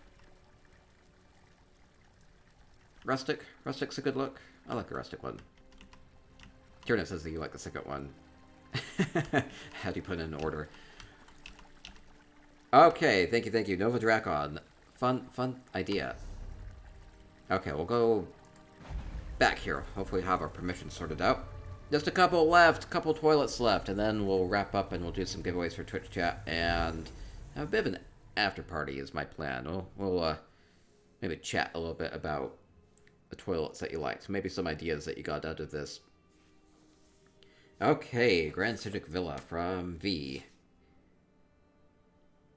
Speaker 1: Rustic. Rustic's a good look. I like the rustic one. Kieran says that you like the second one. How do you put it in order? Okay, thank you. Nova Dracon. Fun idea. Okay, we'll go back here. Hopefully have our permissions sorted out. Just a couple left, couple toilets left, and then we'll wrap up and we'll do some giveaways for Twitch chat and have a bit of an after party is my plan. We'll maybe chat a little bit about the toilets that you liked. Maybe some ideas that you got out of this. Okay, Grand Civic Villa from V.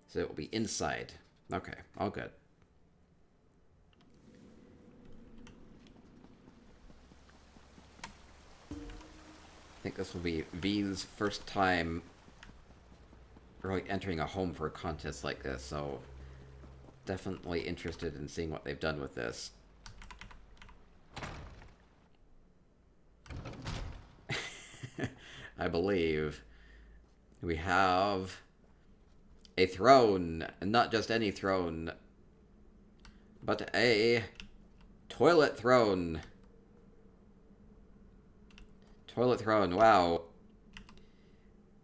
Speaker 1: So it will be inside. Okay, all good. I think this will be V's first time really entering a home for a contest like this, so definitely interested in seeing what they've done with this. I believe we have a throne, and not just any throne, but a toilet throne. Toilet throne, wow.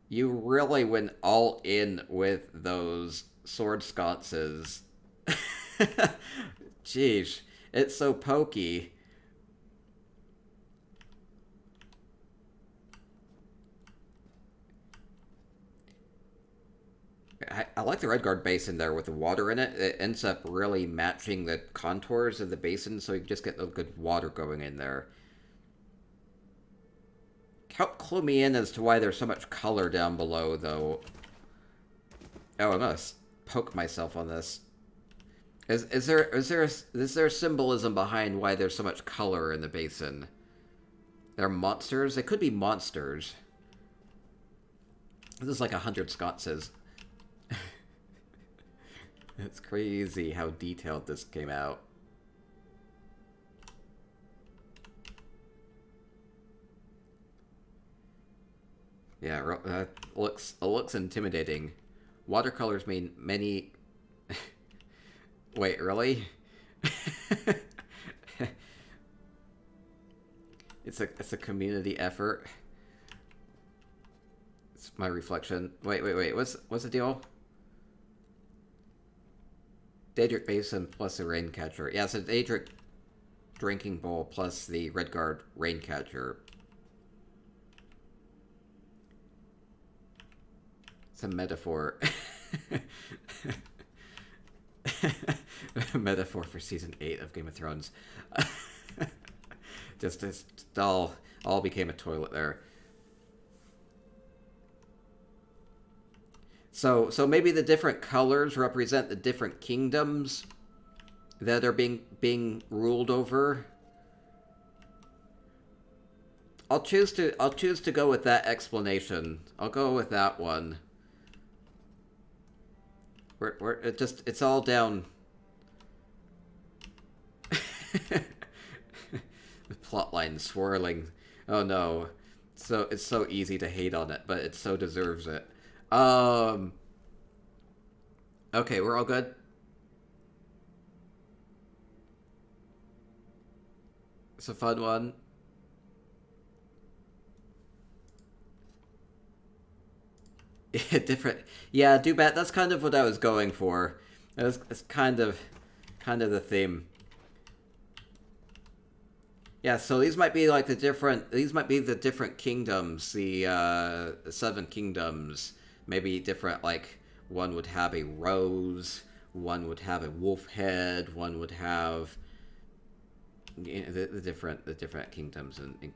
Speaker 1: You really went all in with those sword sconces. Jeez, it's so pokey. I like the red guard basin there with the water in it. It ends up really matching the contours of the basin, so you just get a good water going in there. Help clue me in as to why there's so much color down below, though. Oh, I'm gonna poke myself on this. Is there symbolism behind why there's so much color in the basin? They're monsters? They could be monsters. This is like 100 sconces. It's crazy how detailed this came out. Yeah, it looks intimidating. Watercolors mean many... Wait, really? It's a community effort. It's my reflection. Wait. What's the deal? Daedric Basin plus the rain catcher. Yeah, it's a Daedric drinking bowl plus the red guard rain catcher. It's a metaphor. A metaphor for season 8 of Game of Thrones. just all became a toilet there. So maybe the different colors represent the different kingdoms that are being ruled over. I'll choose to go with that explanation. I'll go with that one. It's all down. The plotline swirling. Oh no. So it's so easy to hate on it, but it so deserves it. Okay, we're all good. It's a fun one. Yeah, different. Yeah, do bet. That's kind of what I was going for. It's kind of the theme. Yeah, so these might be like the different. These might be the different kingdoms. The 7 kingdoms. Maybe different. Like one would have a rose. One would have a wolf head. One would have the different kingdoms in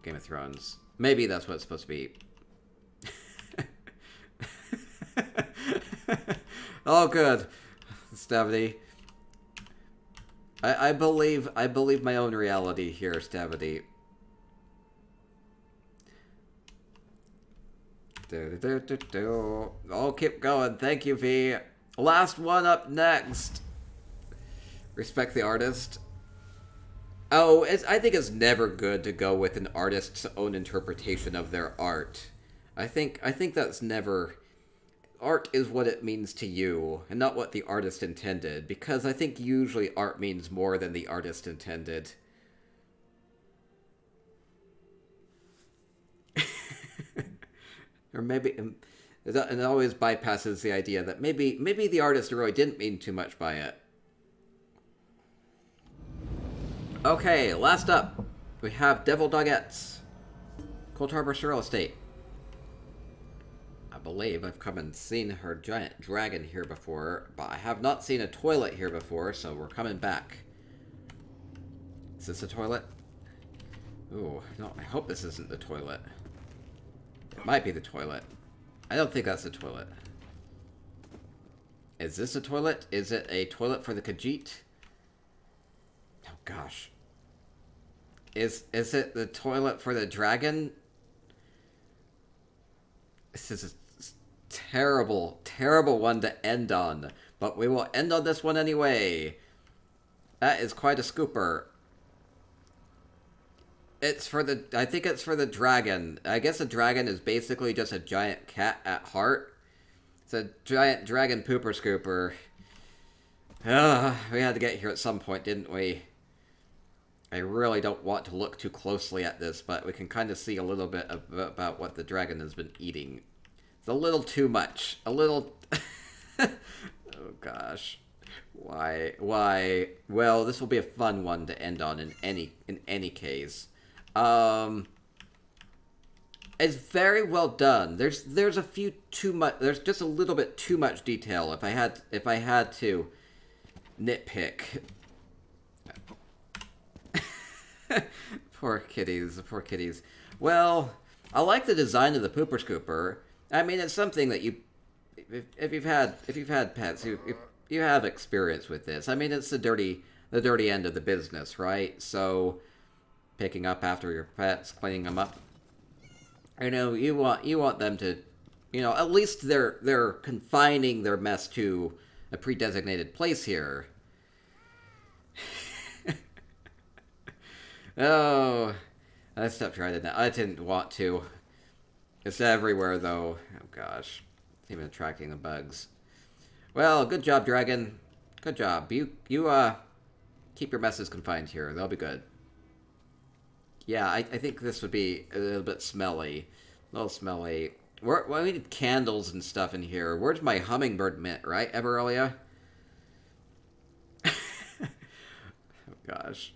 Speaker 1: Game of Thrones. Maybe that's what it's supposed to be. Oh, good, Stavity. I believe my own reality here, Stavity. Oh, keep going. Thank you, V. Last one up next. Respect the artist. Oh, I think it's never good to go with an artist's own interpretation of their art. I think that's never... Art is what it means to you, and not what the artist intended, because I think usually art means more than the artist intended. Or maybe... And it always bypasses the idea that maybe the artist really didn't mean too much by it. Okay, last up, we have Devil Dogettes. Cold Harbor Surreal Estate. I believe I've come and seen her giant dragon here before, but I have not seen a toilet here before, so we're coming back. Is this a toilet? Ooh, no, I hope this isn't the toilet. It might be the toilet. I don't think that's the toilet. Is this a toilet? Is it a toilet for the Khajiit? Oh gosh. Is it the toilet for the dragon? This is a terrible, terrible one to end on. But we will end on this one anyway. That is quite a scooper. It's for the... I think it's for the dragon. I guess a dragon is basically just a giant cat at heart. It's a giant dragon pooper scooper. We had to get here at some point, didn't we? I really don't want to look too closely at this, but we can kind of see a little bit about what the dragon has been eating. It's a little too much. A little... Oh, gosh. Why? Well, this will be a fun one to end on in any case. It's very well done. There's a few too much. There's just a little bit too much detail. If I had to nitpick. Poor kitties, poor kitties. Well, I like the design of the pooper scooper. I mean, it's something that if you've had pets, you have experience with this. I mean, it's the dirty end of the business, right? So, picking up after your pets, cleaning them up. You know, you want them to, at least they're confining their mess to a pre-designated place here. Oh, I stopped trying to. I didn't want to. It's everywhere, though. Oh gosh, it's even attracting the bugs. Well, good job, Dragon. Good job. You keep your messes confined here. They'll be good. Yeah, I think this would be a little bit smelly. A little smelly. We need candles and stuff in here. Where's my hummingbird mint, right, Everelia? Oh gosh.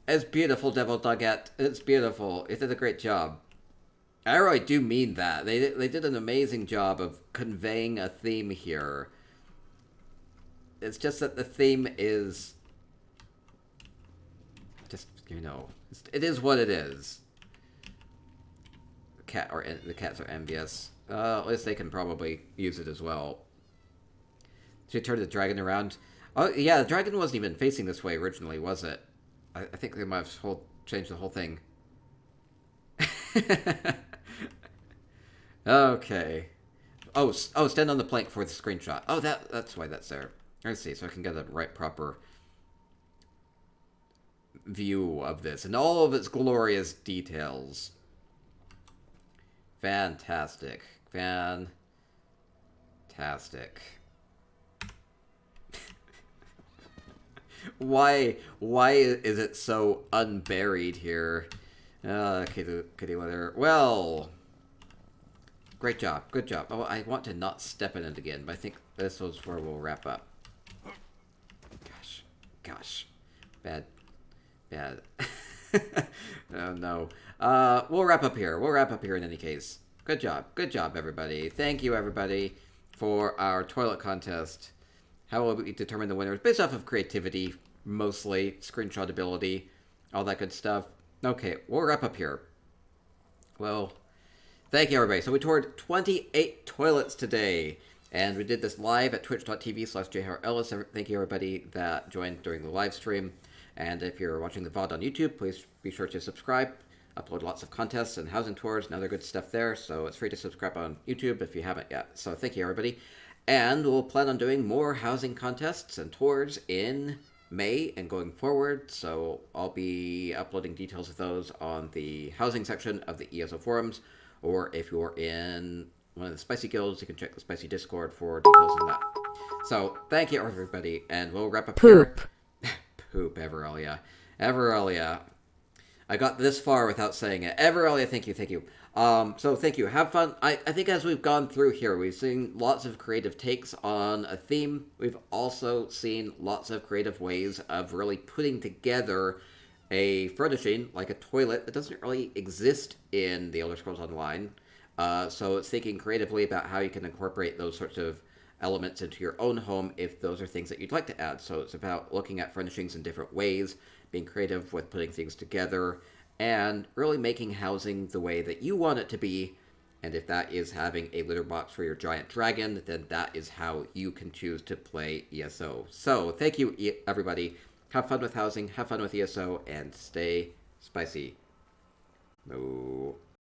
Speaker 1: It's beautiful, Devil Doggett. It's beautiful. It did a great job. I really do mean that. They did an amazing job of conveying a theme here. It's just that the theme is just, it is what it is. The cats are envious. At least they can probably use it as well. Should turn the dragon around. Oh yeah, the dragon wasn't even facing this way originally, was it? I think they might have changed the whole thing. Okay. Oh, stand on the plank for the screenshot. Oh, that's why that's there. I see, so I can get a right proper view of this and all of its glorious details. Fantastic. Fantastic. Why is it so unburied here? Kitty litter. Well, great job. Good job. Oh, I want to not step in it again, but I think this was where we'll wrap up. Gosh. Bad. Oh, no. We'll wrap up here. We'll wrap up here in any case. Good job. Good job, everybody. Thank you, everybody, for our toilet contest. How will we determine the winners? Based off of creativity, mostly, screenshot ability, all that good stuff. Okay, we'll wrap up here. Well, thank you, everybody. So we toured 28 toilets today, and we did this live at twitch.tv/JHartEllis. Thank you, everybody that joined during the live stream. And if you're watching the VOD on YouTube, please be sure to subscribe. Upload lots of contests and housing tours and other good stuff there, so it's free to subscribe on YouTube if you haven't yet. So thank you, everybody. And we'll plan on doing more housing contests and tours in May and going forward, so I'll be uploading details of those on the housing section of the ESO forums, or if you're in one of the Spicy Guilds, you can check the Spicy Discord for details on that. So, thank you, everybody, and we'll wrap up here. Poop, Everelia. Everelia. I got this far without saying it. Everelia, thank you. So thank you. Have fun. I think as we've gone through here, we've seen lots of creative takes on a theme. We've also seen lots of creative ways of really putting together a furnishing, like a toilet, that doesn't really exist in the Elder Scrolls Online. So it's thinking creatively about how you can incorporate those sorts of elements into your own home if those are things that you'd like to add. So it's about looking at furnishings in different ways, being creative with putting things together, and really making housing the way that you want it to be. And if that is having a litter box for your giant dragon, then that is how you can choose to play ESO. So thank you, everybody. Have fun with housing, have fun with ESO, and stay spicy. Moo.